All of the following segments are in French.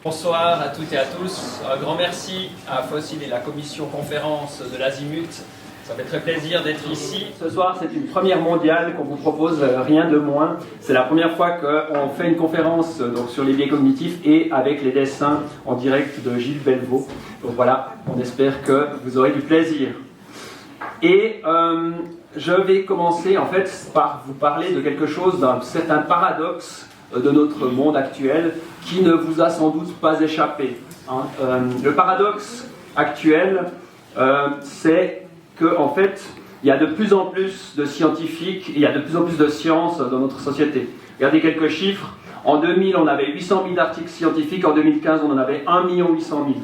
Bonsoir à toutes et à tous. Un grand merci à Fossil et la commission conférence de l'Azimut. Ça fait très plaisir d'être ici. Ce soir, c'est une première mondiale qu'on vous propose, rien de moins. C'est la première fois qu'on fait une conférence donc, sur les biais cognitifs et avec les dessins en direct de Gilles Belvaux. Donc voilà, on espère que vous aurez du plaisir. Et je vais commencer en fait par vous parler de quelque chose, d'un certain paradoxe de notre monde actuel qui ne vous a sans doute pas échappé. Le paradoxe actuel, c'est qu'en fait, il y a de plus en plus de scientifiques, il y a de plus en plus de sciences dans notre société. Regardez quelques chiffres. En 2000, on avait 800 000 articles scientifiques. En 2015, on en avait 1 800 000.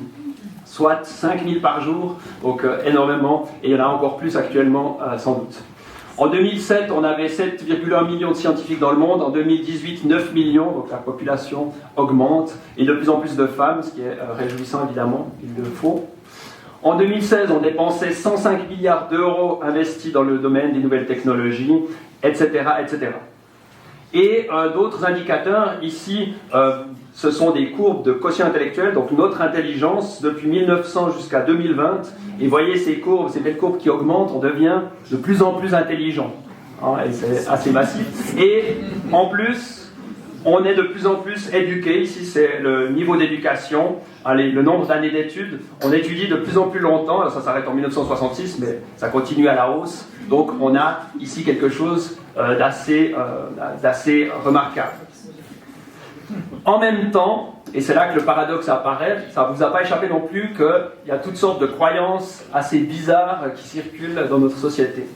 Soit 5 000 par jour, donc énormément. Et il y en a encore plus actuellement, sans doute. En 2007, on avait 7,1 millions de scientifiques dans le monde. En 2018, 9 millions, donc la population augmente. Et de plus en plus de femmes, ce qui est réjouissant évidemment, il le faut. En 2016, on dépensait 105 milliards d'euros investis dans le domaine des nouvelles technologies, etc. etc. Et d'autres indicateurs, ici, ce sont des courbes de quotient intellectuel, donc notre intelligence, depuis 1900 jusqu'à 2020. Et voyez ces courbes, ces belles courbes qui augmentent, on devient de plus en plus intelligent. Et c'est assez massif. Et en plus, on est de plus en plus éduqué. Ici, c'est le niveau d'éducation, le nombre d'années d'études. On étudie de plus en plus longtemps. Alors, ça s'arrête en 1966, mais ça continue à la hausse. Donc, on a ici quelque chose d'assez remarquable. En même temps, et c'est là que le paradoxe apparaît, ça ne vous a pas échappé non plus qu'il y a toutes sortes de croyances assez bizarres qui circulent dans notre société.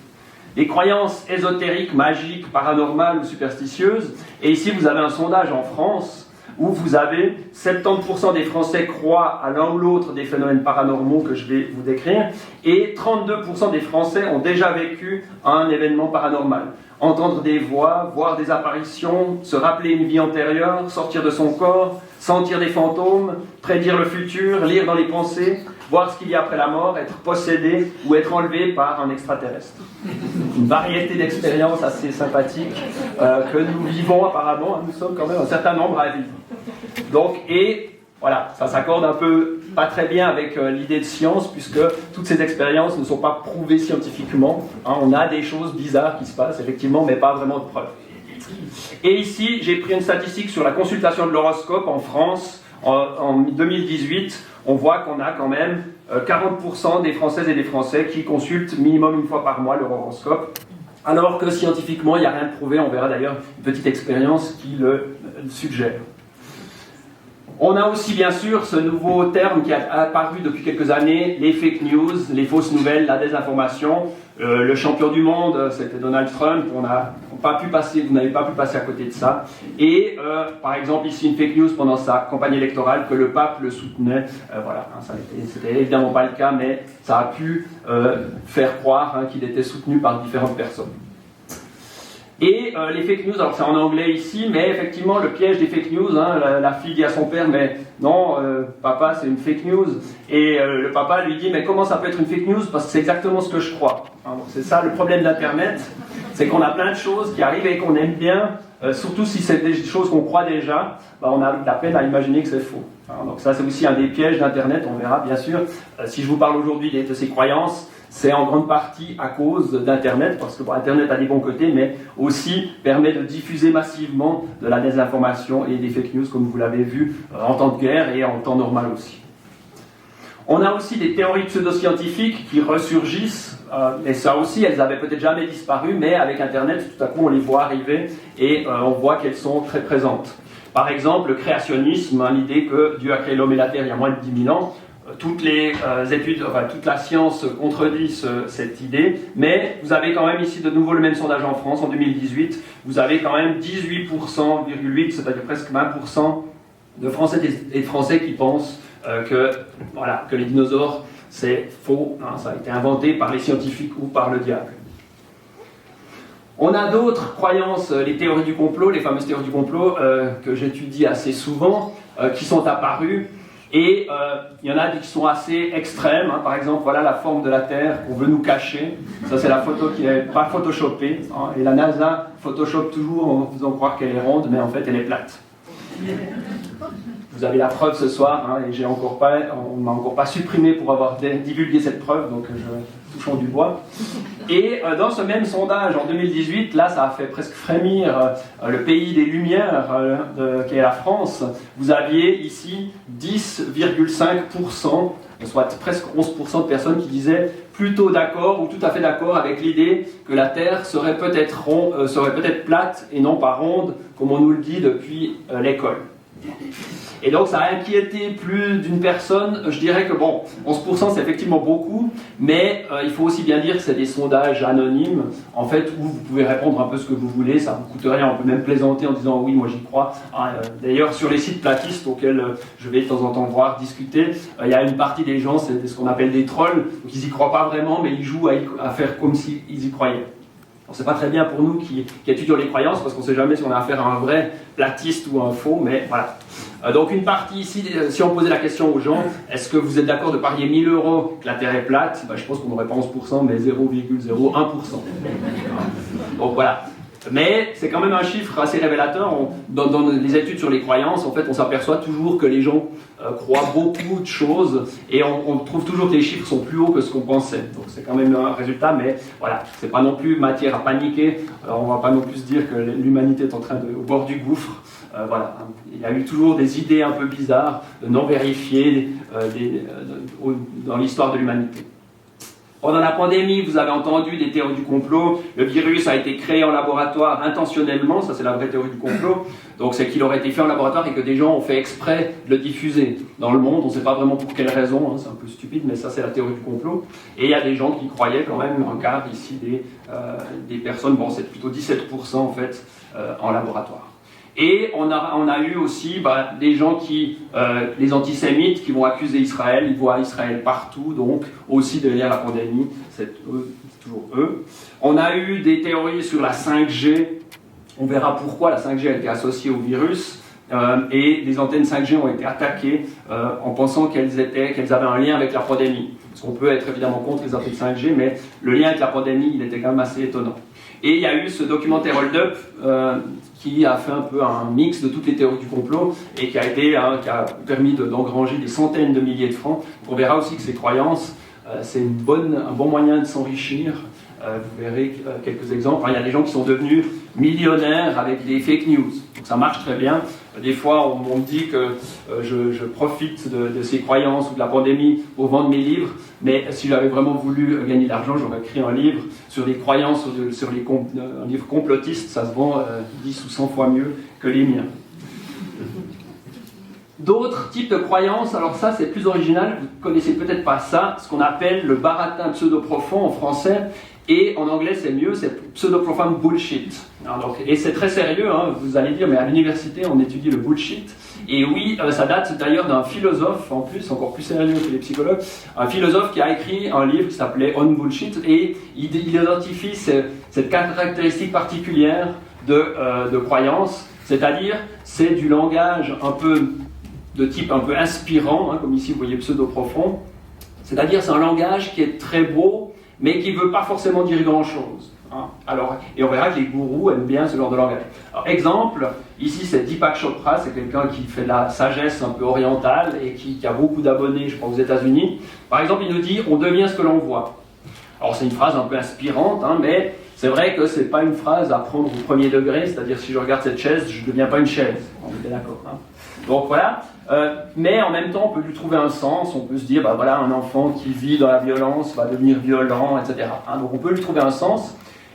Des croyances ésotériques, magiques, paranormales ou superstitieuses. Et ici, vous avez un sondage en France où vous avez 70% des Français croient à l'un ou l'autre des phénomènes paranormaux que je vais vous décrire, et 32% des Français ont déjà vécu un événement paranormal. Entendre des voix, voir des apparitions, se rappeler une vie antérieure, sortir de son corps, sentir des fantômes, prédire le futur, lire dans les pensées, voir ce qu'il y a après la mort, être possédé ou être enlevé par un extraterrestre. Une variété d'expériences assez sympathiques que nous vivons apparemment. Nous sommes quand même un certain nombre à vivre. Donc, et voilà, ça s'accorde un peu pas très bien avec l'idée de science, puisque toutes ces expériences ne sont pas prouvées scientifiquement. On a des choses bizarres qui se passent, effectivement, mais pas vraiment de preuves. Et ici, j'ai pris une statistique sur la consultation de l'horoscope en France en 2018. On voit qu'on a quand même 40% des Françaises et des Français qui consultent minimum une fois par mois leur horoscope, alors que scientifiquement, il n'y a rien de prouvé. On verra d'ailleurs une petite expérience qui le suggère. On a aussi bien sûr ce nouveau terme qui a apparu depuis quelques années, les fake news, les fausses nouvelles, la désinformation. Le champion du monde, c'était Donald Trump, vous n'avez pas pu passer à côté de ça. Et par exemple ici une fake news pendant sa campagne électorale, que le pape le soutenait. Voilà, c'était évidemment pas le cas, mais ça a pu faire croire qu'il était soutenu par différentes personnes. Et les fake news, alors c'est en anglais ici, mais effectivement le piège des fake news, la fille dit à son père, mais non, papa c'est une fake news, et le papa lui dit, mais comment ça peut être une fake news, parce que c'est exactement ce que je crois. C'est ça le problème d'Internet, c'est qu'on a plein de choses qui arrivent et qu'on aime bien, surtout si c'est des choses qu'on croit déjà, on a la peine à imaginer que c'est faux. Donc ça c'est aussi un des pièges d'Internet, on verra bien sûr. Si je vous parle aujourd'hui de ces croyances, c'est en grande partie à cause d'Internet, parce que Internet a des bons côtés, mais aussi permet de diffuser massivement de la désinformation et des fake news, comme vous l'avez vu, en temps de guerre et en temps normal aussi. On a aussi des théories pseudo-scientifiques qui ressurgissent, et ça aussi, elles avaient peut-être jamais disparu, mais avec Internet, tout à coup, on les voit arriver et on voit qu'elles sont très présentes. Par exemple, le créationnisme, l'idée que Dieu a créé l'homme et la Terre il y a moins de 10 000 ans, toutes les études, toute la science contredit cette idée, mais vous avez quand même ici de nouveau le même sondage en France en 2018, vous avez quand même 18,8%, c'est-à-dire presque 20% de Français et de Français qui pensent que les dinosaures c'est faux, ça a été inventé par les scientifiques ou par le diable. On a d'autres croyances, les théories du complot, les fameuses théories du complot que j'étudie assez souvent, qui sont apparues. Et il y en a qui sont assez extrêmes, par exemple, voilà la forme de la Terre qu'on veut nous cacher. Ça, c'est la photo qui n'est pas photoshopée. Et la NASA photoshop toujours en faisant croire qu'elle est ronde, mais en fait, elle est plate. Vous avez la preuve ce soir, hein, et on ne m'a encore pas supprimé pour avoir divulgué cette preuve, donc touchons du bois. Et dans ce même sondage en 2018, là ça a fait presque frémir le pays des Lumières, qui est la France. Vous aviez ici 10,5%, soit presque 11% de personnes qui disaient plutôt d'accord ou tout à fait d'accord avec l'idée que la Terre serait peut-être plate et non pas ronde, comme on nous le dit depuis l'école. Et donc ça a inquiété plus d'une personne. Je dirais que bon, 11% c'est effectivement beaucoup, mais il faut aussi bien dire que c'est des sondages anonymes, en fait, où vous pouvez répondre un peu ce que vous voulez, ça ne vous coûte rien, on peut même plaisanter en disant oui, moi j'y crois. D'ailleurs, sur les sites platistes auxquels je vais de temps en temps voir discuter, il y a une partie des gens, c'est ce qu'on appelle des trolls, donc ils n'y croient pas vraiment, mais ils jouent à faire comme s'ils y croyaient. C'est pas très bien pour nous qui étudions les croyances, parce qu'on ne sait jamais si on a affaire à un vrai platiste ou un faux, mais voilà. Donc une partie ici, si on posait la question aux gens, est-ce que vous êtes d'accord de parier 1000 € que la Terre est plate, je pense qu'on n'aurait pas 11%, mais 0,01%. Donc voilà. Mais c'est quand même un chiffre assez révélateur. Dans les études sur les croyances, en fait, on s'aperçoit toujours que les gens croient beaucoup de choses, et on trouve toujours que les chiffres sont plus hauts que ce qu'on pensait. Donc c'est quand même un résultat, mais voilà, c'est pas non plus matière à paniquer. On va pas non plus se dire que l'humanité est au bord du gouffre. Voilà, il y a eu toujours des idées un peu bizarres, non vérifiées dans l'histoire de l'humanité. Pendant la pandémie, vous avez entendu des théories du complot. Le virus a été créé en laboratoire intentionnellement, ça c'est la vraie théorie du complot. Donc c'est qu'il aurait été fait en laboratoire et que des gens ont fait exprès de le diffuser dans le monde. On ne sait pas vraiment pour quelle raison, hein, c'est un peu stupide, mais ça c'est la théorie du complot. Et il y a des gens qui croyaient quand même, un quart ici des personnes, bon c'est plutôt 17% en fait, en laboratoire. Et on a eu aussi des gens les antisémites qui vont accuser Israël, ils voient Israël partout, donc aussi derrière la pandémie, c'est toujours eux. On a eu des théories sur la 5G, on verra pourquoi la 5G a été associée au virus, et les antennes 5G ont été attaquées en pensant qu'elles avaient un lien avec la pandémie. Parce qu'on peut être évidemment contre les antennes 5G, mais le lien avec la pandémie, il était quand même assez étonnant. Et il y a eu ce documentaire Hold Up, qui a fait un peu un mix de toutes les théories du complot et qui a permis d'engranger des centaines de milliers de francs. On verra aussi que ces croyances, c'est un bon moyen de s'enrichir. Vous verrez quelques exemples. Il y a des gens qui sont devenus millionnaires avec des fake news. Donc ça marche très bien. Des fois, on me dit que je profite de ces croyances ou de la pandémie pour vendre mes livres, mais si j'avais vraiment voulu gagner de l'argent, j'aurais écrit un livre sur les croyances, un livre complotiste, ça se vend 10 ou 100 fois mieux que les miens. D'autres types de croyances, alors ça c'est plus original, vous ne connaissez peut-être pas ça, ce qu'on appelle le baratin pseudo-profond en français, et en anglais c'est mieux, c'est pseudo-profound bullshit. Alors, et c'est très sérieux, hein, vous allez dire, mais à l'université on étudie le bullshit, et oui, ça date d'ailleurs d'un philosophe, en plus, encore plus sérieux que les psychologues, un philosophe qui a écrit un livre qui s'appelait On Bullshit, et il identifie cette caractéristique particulière de croyance, c'est-à-dire c'est du langage un peu de type un peu inspirant, hein, comme ici vous voyez pseudo-profond, c'est-à-dire c'est un langage qui est très beau, mais qui ne veut pas forcément dire grand-chose. Hein. Alors, et on verra que les gourous aiment bien ce genre de langage. Alors, exemple, ici c'est Deepak Chopra, c'est quelqu'un qui fait de la sagesse un peu orientale et qui a beaucoup d'abonnés, je crois, aux États-Unis. Par exemple, il nous dit « on devient ce que l'on voit ». Alors c'est une phrase un peu inspirante, hein, mais c'est vrai que ce n'est pas une phrase à prendre au premier degré, c'est-à-dire si je regarde cette chaise, je ne deviens pas une chaise. On est d'accord. Hein. Donc voilà. Mais en même temps, on peut lui trouver un sens, on peut se dire, voilà, un enfant qui vit dans la violence va devenir violent, etc. Hein, donc on peut lui trouver un sens,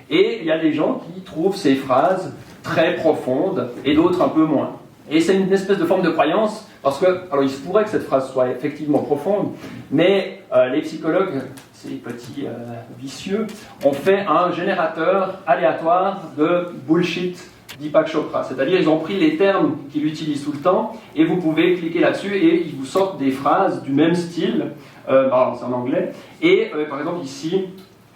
et il y a des gens qui trouvent ces phrases très profondes, et d'autres un peu moins. Et c'est une espèce de forme de croyance, parce que, alors il se pourrait que cette phrase soit effectivement profonde, mais les psychologues, ces petits vicieux, ont fait un générateur aléatoire de bullshit Deepak Chopra, c'est-à-dire ils ont pris les termes qu'il utilise tout le temps et vous pouvez cliquer là-dessus et ils vous sortent des phrases du même style, c'est en anglais, et par exemple ici,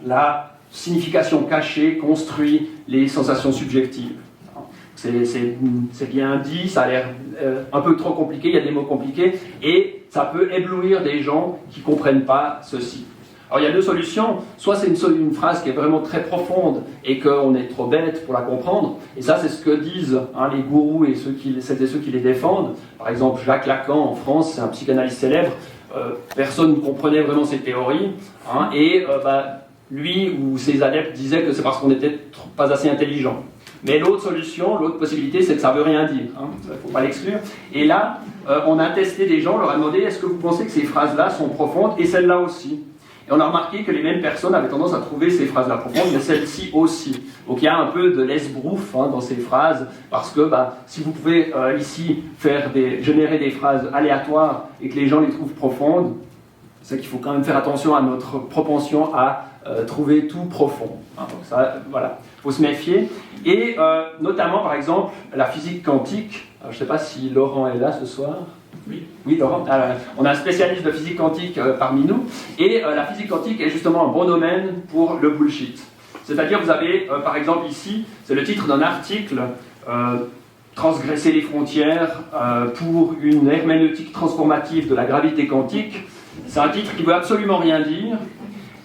la signification cachée construit les sensations subjectives. C'est bien dit, ça a l'air un peu trop compliqué, il y a des mots compliqués, et ça peut éblouir des gens qui ne comprennent pas ceci. Alors il y a deux solutions, soit c'est une phrase qui est vraiment très profonde et qu'on est trop bête pour la comprendre, et ça c'est ce que disent les gourous et ceux qui les défendent. Par exemple Jacques Lacan en France, c'est un psychanalyste célèbre, personne ne comprenait vraiment ses théories, lui ou ses adeptes disaient que c'est parce qu'on n'était pas assez intelligent. Mais l'autre solution, l'autre possibilité, c'est que ça ne veut rien dire. Il ne faut pas l'exclure. Et là, on a testé des gens, on leur a demandé est-ce que vous pensez que ces phrases-là sont profondes, et celles-là aussi. Et on a remarqué que les mêmes personnes avaient tendance à trouver ces phrases-là profondes, mais celles-ci aussi. Donc il y a un peu de l'esbrouf dans ces phrases, parce que si vous pouvez ici générer des phrases aléatoires et que les gens les trouvent profondes, c'est qu'il faut quand même faire attention à notre propension à trouver tout profond. Donc ça, voilà, il faut se méfier. Et notamment, par exemple, la physique quantique. Alors, je ne sais pas si Laurent est là ce soir. Oui, Laurent. On a un spécialiste de physique quantique parmi nous. Et la physique quantique est justement un bon domaine pour le bullshit. C'est-à-dire, vous avez, par exemple, ici, c'est le titre d'un article, Transgresser les frontières pour une herméneutique transformative de la gravité quantique. C'est un titre qui ne veut absolument rien dire.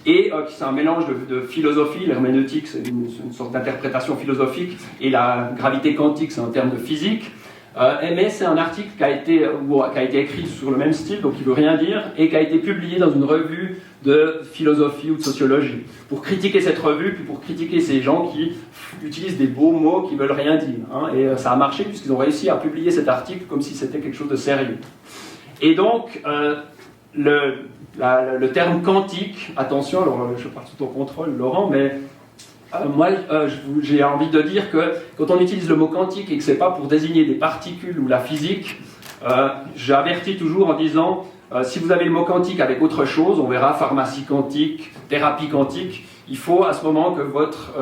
Et c'est un mélange de philosophie. L'herméneutique, c'est une sorte d'interprétation philosophique, et la gravité quantique, c'est un terme de physique. Mais c'est un article qui a été écrit sur le même style, donc qui ne veut rien dire, et qui a été publié dans une revue de philosophie ou de sociologie, pour critiquer cette revue, puis pour critiquer ces gens qui utilisent des beaux mots qui ne veulent rien dire. Et ça a marché, puisqu'ils ont réussi à publier cet article comme si c'était quelque chose de sérieux. Et donc, le terme quantique, attention, alors je pars sous ton contrôle, Laurent, mais moi j'ai envie de dire que quand on utilise le mot quantique et que ce n'est pas pour désigner des particules ou la physique, j'avertis toujours en disant si vous avez le mot quantique avec autre chose, on verra pharmacie quantique, thérapie quantique, il faut à ce moment que votre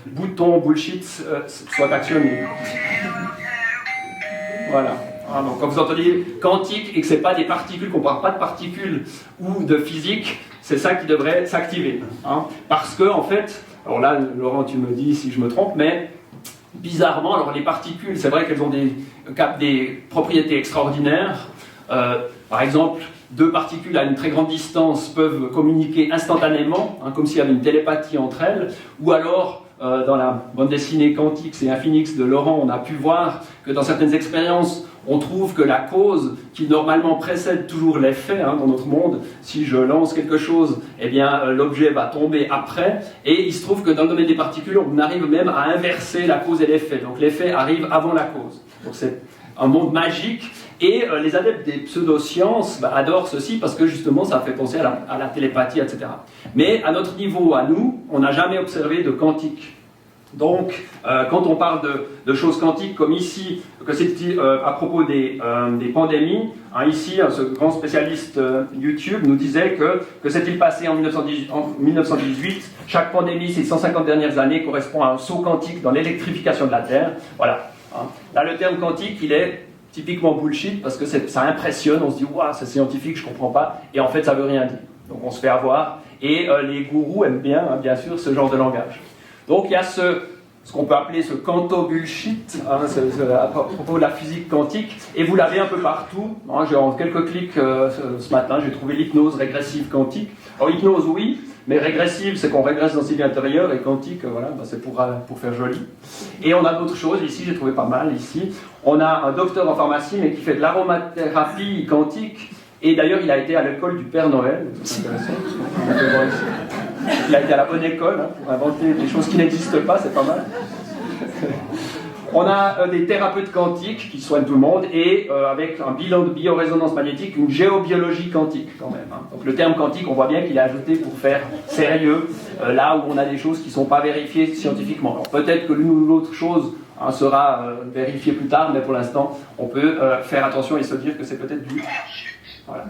bouton bullshit soit actionné. Voilà. Donc, quand vous entendez quantique et que ce n'est pas des particules, qu'on ne parle pas de particules ou de physique, c'est ça qui devrait s'activer. Parce que, en fait, alors là, Laurent, tu me dis si je me trompe, mais bizarrement, alors les particules, c'est vrai qu'elles ont des propriétés extraordinaires. Par exemple, deux particules à une très grande distance peuvent communiquer instantanément, comme s'il y avait une télépathie entre elles, ou alors, dans la bande dessinée Quantix et Infinix de Laurent, on a pu voir que dans certaines expériences, on trouve que la cause qui normalement précède toujours l'effet dans notre monde, si je lance quelque chose, eh bien l'objet va tomber après, et il se trouve que dans le domaine des particules, on arrive même à inverser la cause et l'effet, donc l'effet arrive avant la cause. Donc c'est un monde magique, et les adeptes des pseudosciences adorent ceci parce que justement ça fait penser à la télépathie, etc. Mais à notre niveau, à nous, on n'a jamais observé de quantique. Donc, quand on parle de choses quantiques, comme ici, que c'est à propos des pandémies, ici, ce grand spécialiste YouTube nous disait que s'est-il passé en 1918, chaque pandémie, ces 150 dernières années, correspond à un saut quantique dans l'électrification de la Terre. Voilà. Là, le terme quantique, il est typiquement bullshit, parce que ça impressionne, on se dit « Waouh, c'est scientifique, je ne comprends pas », et en fait, ça ne veut rien dire. Donc, on se fait avoir, et les gourous aiment bien, bien sûr, ce genre de langage. Donc il y a ce qu'on peut appeler ce quanto-bullshit, à propos de la physique quantique, et vous l'avez un peu partout. En quelques clics ce matin, j'ai trouvé l'hypnose régressive quantique. Alors hypnose, oui, mais régressive, c'est qu'on régresse dans ses vies intérieures, et quantique, voilà, c'est pour faire joli. Et on a d'autres choses, ici, j'ai trouvé pas mal, ici. On a un docteur en pharmacie, mais qui fait de l'aromathérapie quantique, et d'ailleurs, il a été à l'école du Père Noël, c'est intéressant, il a été à la bonne école pour inventer des choses qui n'existent pas, c'est pas mal. On a des thérapeutes quantiques qui soignent tout le monde, et avec un bilan de biorésonance magnétique, une géobiologie quantique quand même. Donc le terme quantique, on voit bien qu'il est ajouté pour faire sérieux, là où on a des choses qui ne sont pas vérifiées scientifiquement. Alors peut-être que l'une ou l'autre chose sera vérifiée plus tard, mais pour l'instant, on peut faire attention et se dire que c'est peut-être du... Voilà.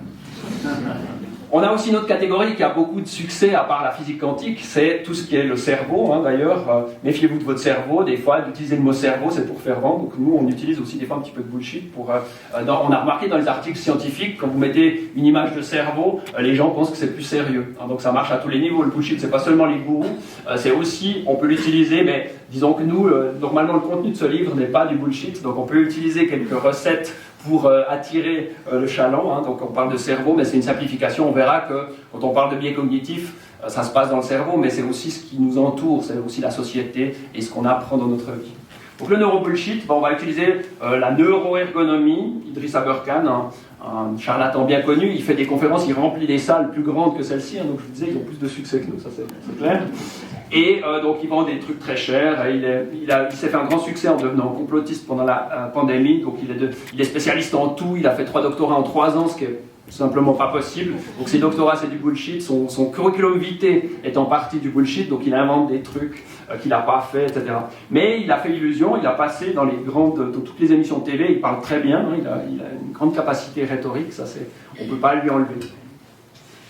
On a aussi une autre catégorie qui a beaucoup de succès, à part la physique quantique, c'est tout ce qui est le cerveau, d'ailleurs. Méfiez-vous de votre cerveau, des fois, d'utiliser le mot cerveau, c'est pour faire vendre. Donc nous, on utilise aussi des fois un petit peu de bullshit. On a remarqué dans les articles scientifiques, quand vous mettez une image de cerveau, les gens pensent que c'est plus sérieux. Donc ça marche à tous les niveaux, le bullshit, c'est pas seulement les gourous, c'est aussi, on peut l'utiliser, mais disons que nous, normalement, le contenu de ce livre n'est pas du bullshit, donc on peut utiliser quelques recettes pour attirer le chaland, donc on parle de cerveau, mais c'est une simplification, on verra que quand on parle de biais cognitifs, ça se passe dans le cerveau, mais c'est aussi ce qui nous entoure, c'est aussi la société et ce qu'on apprend dans notre vie. Donc le neurobullshit, on va utiliser la neuroergonomie. Idriss Aberkan, un charlatan bien connu, il fait des conférences, il remplit des salles plus grandes que celle-ci, hein, donc je vous disais, ils ont plus de succès que nous, ça c'est clair. Et donc il vend des trucs très chers, il s'est fait un grand succès en devenant complotiste pendant la pandémie, donc il est spécialiste en tout, il a fait 3 doctorats en 3 ans, ce qui est simplement pas possible. Donc ses doctorats c'est du bullshit, son curriculum vitae est en partie du bullshit, donc il invente des trucs qu'il n'a pas fait, etc. Mais il a fait illusion, il a passé dans toutes les émissions de TV, il parle très bien, hein, il a une grande capacité rhétorique, ça on ne peut pas lui enlever.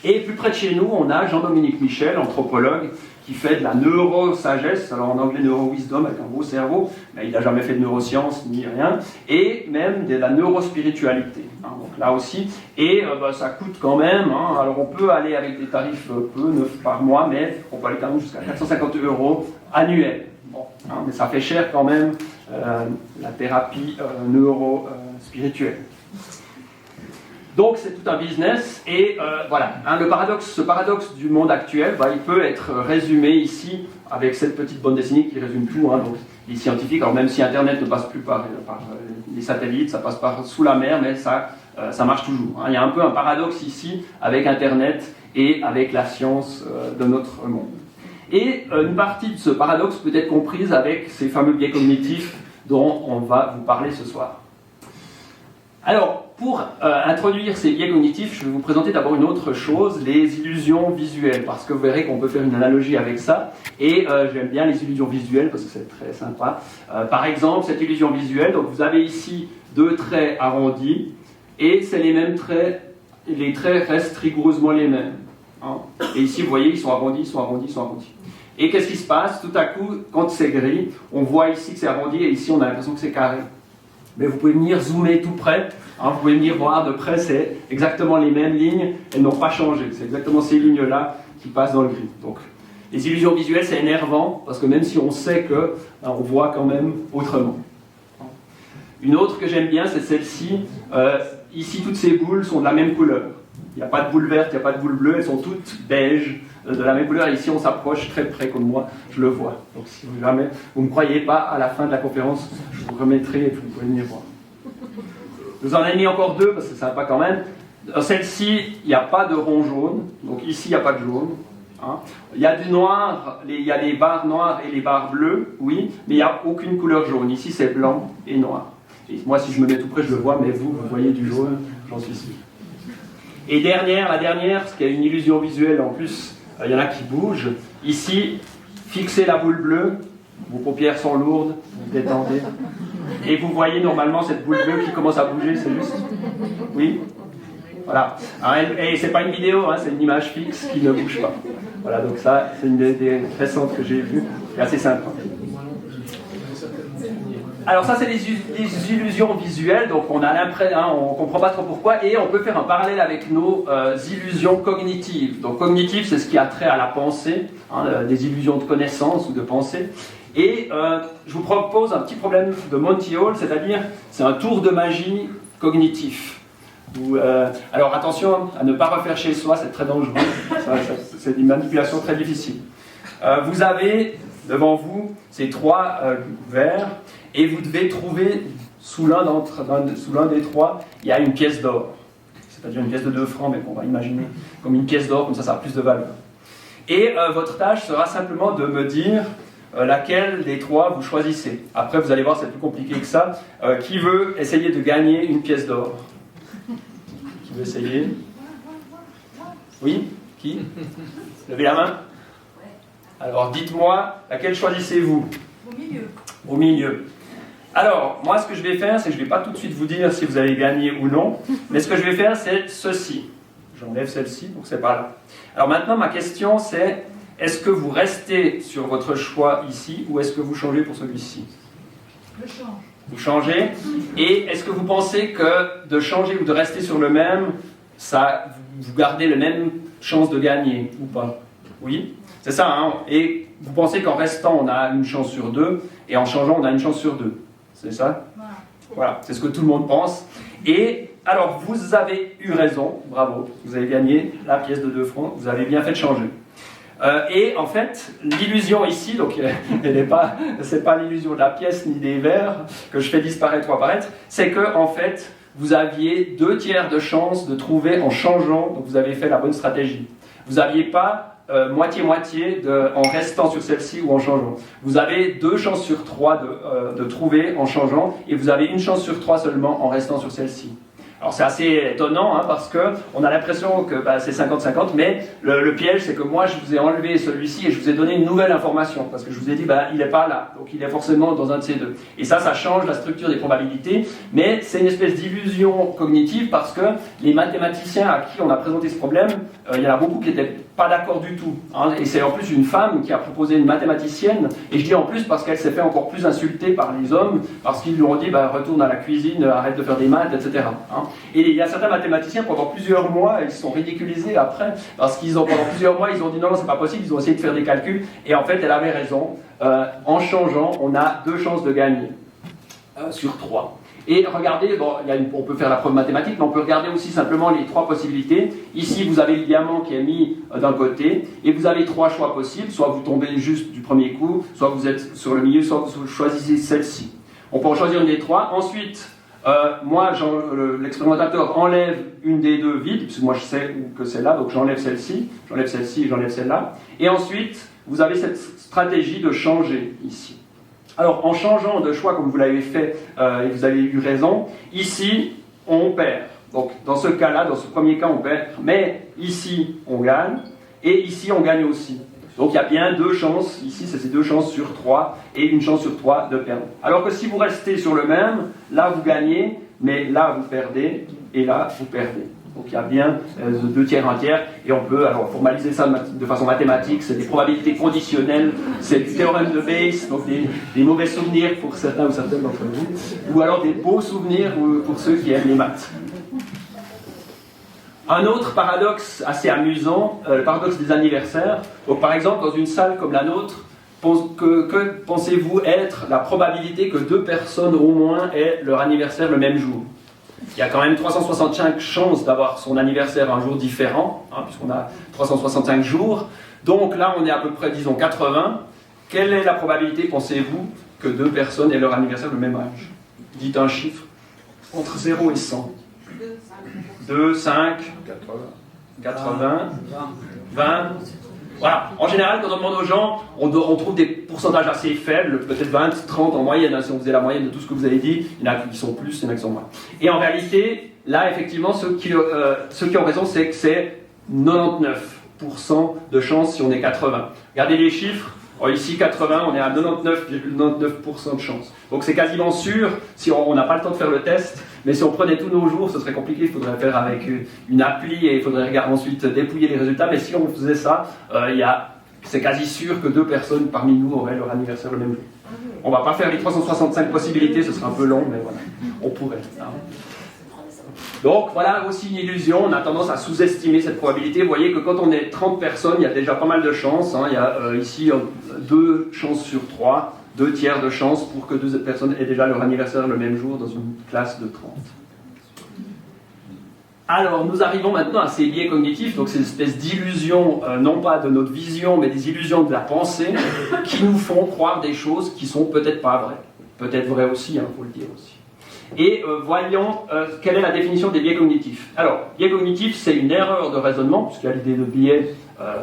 Et plus près de chez nous, on a Jean-Dominique Michel, anthropologue, qui fait de la neurosagesse, alors en anglais neurowisdom avec un beau cerveau, mais il n'a jamais fait de neurosciences ni rien, et même de la neurospiritualité. Hein, donc là aussi, et ça coûte quand même, hein, alors on peut aller avec des tarifs peu neufs par mois, mais on peut aller quand même jusqu'à 450 € annuels. Bon, hein, mais ça fait cher quand même la thérapie neurospirituelle. Donc c'est tout un business et voilà, hein, ce paradoxe du monde actuel, il peut être résumé ici avec cette petite bande dessinée qui résume tout. Hein, donc les scientifiques, alors même si Internet ne passe plus par les satellites, ça passe sous la mer, mais ça marche toujours. Hein. Il y a un peu un paradoxe ici avec Internet et avec la science de notre monde. Et une partie de ce paradoxe peut être comprise avec ces fameux biais cognitifs dont on va vous parler ce soir. Alors, pour introduire ces biais cognitifs, je vais vous présenter d'abord une autre chose, les illusions visuelles, parce que vous verrez qu'on peut faire une analogie avec ça, et j'aime bien les illusions visuelles, parce que c'est très sympa. Par exemple, cette illusion visuelle, donc vous avez ici 2 traits arrondis, et c'est les mêmes traits, les traits restent rigoureusement les mêmes. Hein. Et ici, vous voyez, ils sont arrondis, ils sont arrondis, ils sont arrondis. Et qu'est-ce qui se passe? Tout à coup, quand c'est gris, on voit ici que c'est arrondi, et ici, on a l'impression que c'est carré. Mais vous pouvez venir zoomer tout près, hein, vous pouvez venir voir de près, c'est exactement les mêmes lignes, elles n'ont pas changé, c'est exactement ces lignes-là qui passent dans le gris. Donc, les illusions visuelles, c'est énervant, parce que même si on sait que, on voit quand même autrement. Une autre que j'aime bien, c'est celle-ci. Ici, toutes ces boules sont de la même couleur. Il n'y a pas de boule verte, il n'y a pas de boule bleue, elles sont toutes beiges, de la même couleur. Et ici, on s'approche très près comme moi, je le vois. Donc, si vous ne me croyez pas, à la fin de la conférence, je vous remettrai et vous pouvez venir voir. Je vous en ai mis encore 2 parce que c'est sympa quand même. Dans celle-ci, il n'y a pas de rond jaune. Donc ici, il n'y a pas de jaune. Hein. Il y a du noir, il y a les barres noires et les barres bleues, oui, mais il n'y a aucune couleur jaune. Ici, c'est blanc et noir. Et moi, si je me mets tout près, je le vois, mais vous voyez du jaune, j'en suis sûr. Et la dernière, parce qu'il y a une illusion visuelle en plus, il y en a qui bougent. Ici, fixez la boule bleue, vos paupières sont lourdes, vous détendez. Et vous voyez normalement cette boule bleue qui commence à bouger, c'est juste? Oui? Voilà. Et c'est pas une vidéo, hein, c'est une image fixe qui ne bouge pas. Voilà, donc ça, c'est une des récentes que j'ai vues, c'est assez sympa. Alors ça, c'est les illusions visuelles, donc on a l'impression, hein, on ne comprend pas trop pourquoi, et on peut faire un parallèle avec nos illusions cognitives. Donc cognitive, c'est ce qui a trait à la pensée, hein, des illusions de connaissance ou de pensée. Et je vous propose un petit problème de Monty Hall, c'est-à-dire c'est un tour de magie cognitif. Alors attention à ne pas refaire chez soi, c'est très dangereux, c'est une manipulation très difficile. Vous avez devant vous ces 3 verres, et vous devez trouver sous l'un des 3, il y a une pièce d'or. C'est-à-dire une pièce de 2 francs, mais qu'on va imaginer comme une pièce d'or, comme ça a plus de valeur. Et votre tâche sera simplement de me dire laquelle des 3 vous choisissez. Après, vous allez voir, c'est plus compliqué que ça. Qui veut essayer de gagner une pièce d'or? Qui veut essayer? Oui? Qui? Levez la main. Alors, dites-moi, laquelle choisissez-vous? Au milieu. Au milieu. Alors, moi, ce que je vais faire, c'est que je ne vais pas tout de suite vous dire si vous allez gagner ou non, mais ce que je vais faire, c'est ceci. J'enlève celle-ci, donc c'est pas là. Alors maintenant, ma question, c'est, est-ce que vous restez sur votre choix ici, ou est-ce que vous changez pour celui-ci? Je change. Vous changez. Et est-ce que vous pensez que de changer ou de rester sur le même, vous gardez la même chance de gagner, ou pas? Oui? C'est ça, hein? Et vous pensez qu'en restant, on a une chance sur 2, et en changeant, on a une chance sur 2. C'est ça? Voilà. Voilà, c'est ce que tout le monde pense. Et Alors, vous avez eu raison, bravo, vous avez gagné la pièce de 2 francs, vous avez bien fait de changer. Et en fait, l'illusion ici, donc c'est pas l'illusion de la pièce ni des verres que je fais disparaître ou apparaître, c'est que en fait, vous aviez 2 tiers de chance de trouver en changeant, donc vous avez fait la bonne stratégie. Vous n'aviez pas moitié-moitié en restant sur celle-ci ou en changeant. Vous avez 2 chances sur 3 de trouver en changeant, et vous avez 1 chance sur 3 seulement en restant sur celle-ci. Alors c'est assez étonnant parce qu'on a l'impression que c'est 50-50, mais le piège c'est que moi je vous ai enlevé celui-ci et je vous ai donné une nouvelle information, parce que je vous ai dit il n'est pas là, donc il est forcément dans un de ces deux. Et ça change la structure des probabilités, mais c'est une espèce d'illusion cognitive, parce que les mathématiciens à qui on a présenté ce problème, il y en a beaucoup qui n'étaient pas d'accord du tout. Et c'est en plus une femme qui a proposé, une mathématicienne, et je dis en plus parce qu'elle s'est fait encore plus insulter par les hommes, parce qu'ils lui ont dit retourne à la cuisine, arrête de faire des maths, etc. Et il y a certains mathématiciens, pendant plusieurs mois, ils se sont ridiculisés après, parce qu'ils pendant plusieurs mois, ils ont dit non, c'est pas possible, ils ont essayé de faire des calculs, et en fait, elle avait raison. En changeant, on a 2 chances de gagner sur 3. Et regardez, on peut faire la preuve mathématique, mais on peut regarder aussi simplement les 3 possibilités. Ici, vous avez le diamant qui est mis d'un côté, et vous avez 3 choix possibles. Soit vous tombez juste du premier coup, soit vous êtes sur le milieu, soit vous choisissez celle-ci. On peut en choisir une des 3. Ensuite, moi, l'expérimentateur enlève une des 2 vides, puisque moi je sais que c'est là, donc j'enlève celle-ci et j'enlève celle-là. Et ensuite, vous avez cette stratégie de changer ici. Alors, en changeant de choix comme vous l'avez fait, et vous avez eu raison, ici, on perd. Donc, dans ce cas-là, dans ce premier cas, on perd, mais ici, on gagne, et ici, on gagne aussi. Donc, il y a bien 2 chances, ici, c'est ces 2 chances sur 3, et 1 chance sur 3 de perdre. Alors que si vous restez sur le même, là, vous gagnez, mais là, vous perdez, et là, vous perdez. Donc il y a bien 2 tiers, 1 tiers, et on peut alors formaliser ça de façon mathématique, c'est des probabilités conditionnelles, c'est du théorème de Bayes, donc des mauvais souvenirs pour certains ou certaines d'entre vous, ou alors des beaux souvenirs pour ceux qui aiment les maths. Un autre paradoxe assez amusant, le paradoxe des anniversaires. Donc par exemple, dans une salle comme la nôtre, que pensez-vous être la probabilité que 2 personnes au moins aient leur anniversaire le même jour ? Il y a quand même 365 chances d'avoir son anniversaire un jour différent, puisqu'on a 365 jours. Donc là, on est à peu près, disons, 80. Quelle est la probabilité, pensez-vous, que 2 personnes aient leur anniversaire le même âge ? Dites un chiffre. Entre 0 et 100. 2, 5, 80, 20. Voilà. En général, quand on demande aux gens, on trouve des pourcentages assez faibles, peut-être 20, 30 en moyenne. Si on faisait la moyenne de tout ce que vous avez dit, il y en a qui sont plus, il y en a qui sont moins. Et en réalité, là, effectivement, ceux qui ont raison, c'est que c'est 99% de chance si on est 80. Regardez les chiffres. Ici, 80, on est à 99,99% de chance. Donc c'est quasiment sûr, si on n'a pas le temps de faire le test, mais si on prenait tous nos jours, ce serait compliqué, il faudrait faire avec une appli et il faudrait ensuite dépouiller les résultats, mais si on faisait ça, c'est quasi sûr que 2 personnes parmi nous auraient leur anniversaire le même jour. On ne va pas faire les 365 possibilités, ce serait un peu long, mais voilà, on pourrait. Donc voilà aussi une illusion, on a tendance à sous-estimer cette probabilité. Vous voyez que quand on est 30 personnes, il y a déjà pas mal de chances. Il y a ici 2 chances sur 3, 2 tiers de chances pour que 2 personnes aient déjà leur anniversaire le même jour dans une classe de 30. Alors nous arrivons maintenant à ces biais cognitifs, donc c'est une espèce d'illusion, non pas de notre vision, mais des illusions de la pensée, qui nous font croire des choses qui sont peut-être pas vraies. Peut-être vraies aussi, faut le dire aussi. Et voyons quelle est la définition des biais cognitifs. Alors, biais cognitif, c'est une erreur de raisonnement, puisqu'il y a l'idée de biais,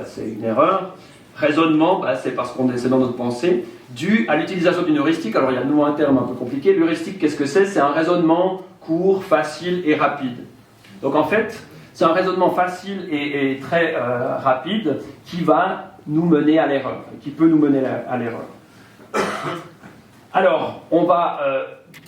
c'est une erreur. Raisonnement, c'est parce qu'on est dans notre pensée, dû à l'utilisation d'une heuristique. Alors, il y a de nouveau un terme un peu compliqué. L'heuristique, qu'est-ce que c'est ? C'est un raisonnement court, facile et rapide. Donc, en fait, c'est un raisonnement facile et très rapide qui va nous mener à l'erreur, qui peut nous mener à l'erreur. Alors, on va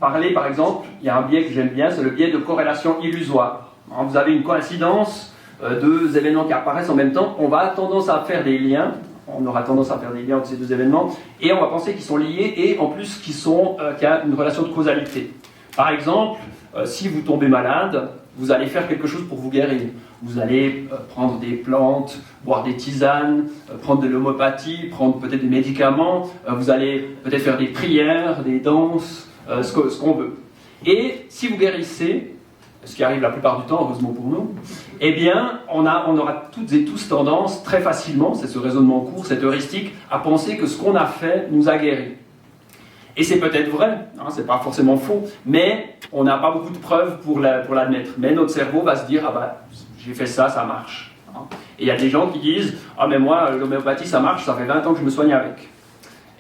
parler, par exemple, il y a un biais que j'aime bien, c'est le biais de corrélation illusoire. Vous avez une coïncidence, 2 événements qui apparaissent en même temps, on va tendance à faire des liens, on aura tendance à faire des liens entre ces 2 événements, et on va penser qu'ils sont liés, et en plus qu'il y a une relation de causalité. Par exemple, si vous tombez malade, vous allez faire quelque chose pour vous guérir. Vous allez prendre des plantes, boire des tisanes, prendre de l'homéopathie, prendre peut-être des médicaments, vous allez peut-être faire des prières, des danses, ce qu'on veut. Et si vous guérissez, ce qui arrive la plupart du temps, heureusement pour nous, eh bien, on aura toutes et tous tendance, très facilement, c'est ce raisonnement court, cette heuristique, à penser que ce qu'on a fait nous a guéris. Et c'est peut-être vrai, hein, c'est pas forcément faux, mais on n'a pas beaucoup de preuves pour l'admettre. Mais notre cerveau va se dire, ah bah, j'ai fait ça, ça marche. Et il y a des gens qui disent, ah mais moi, l'homéopathie, ça marche, ça fait 20 ans que je me soigne avec.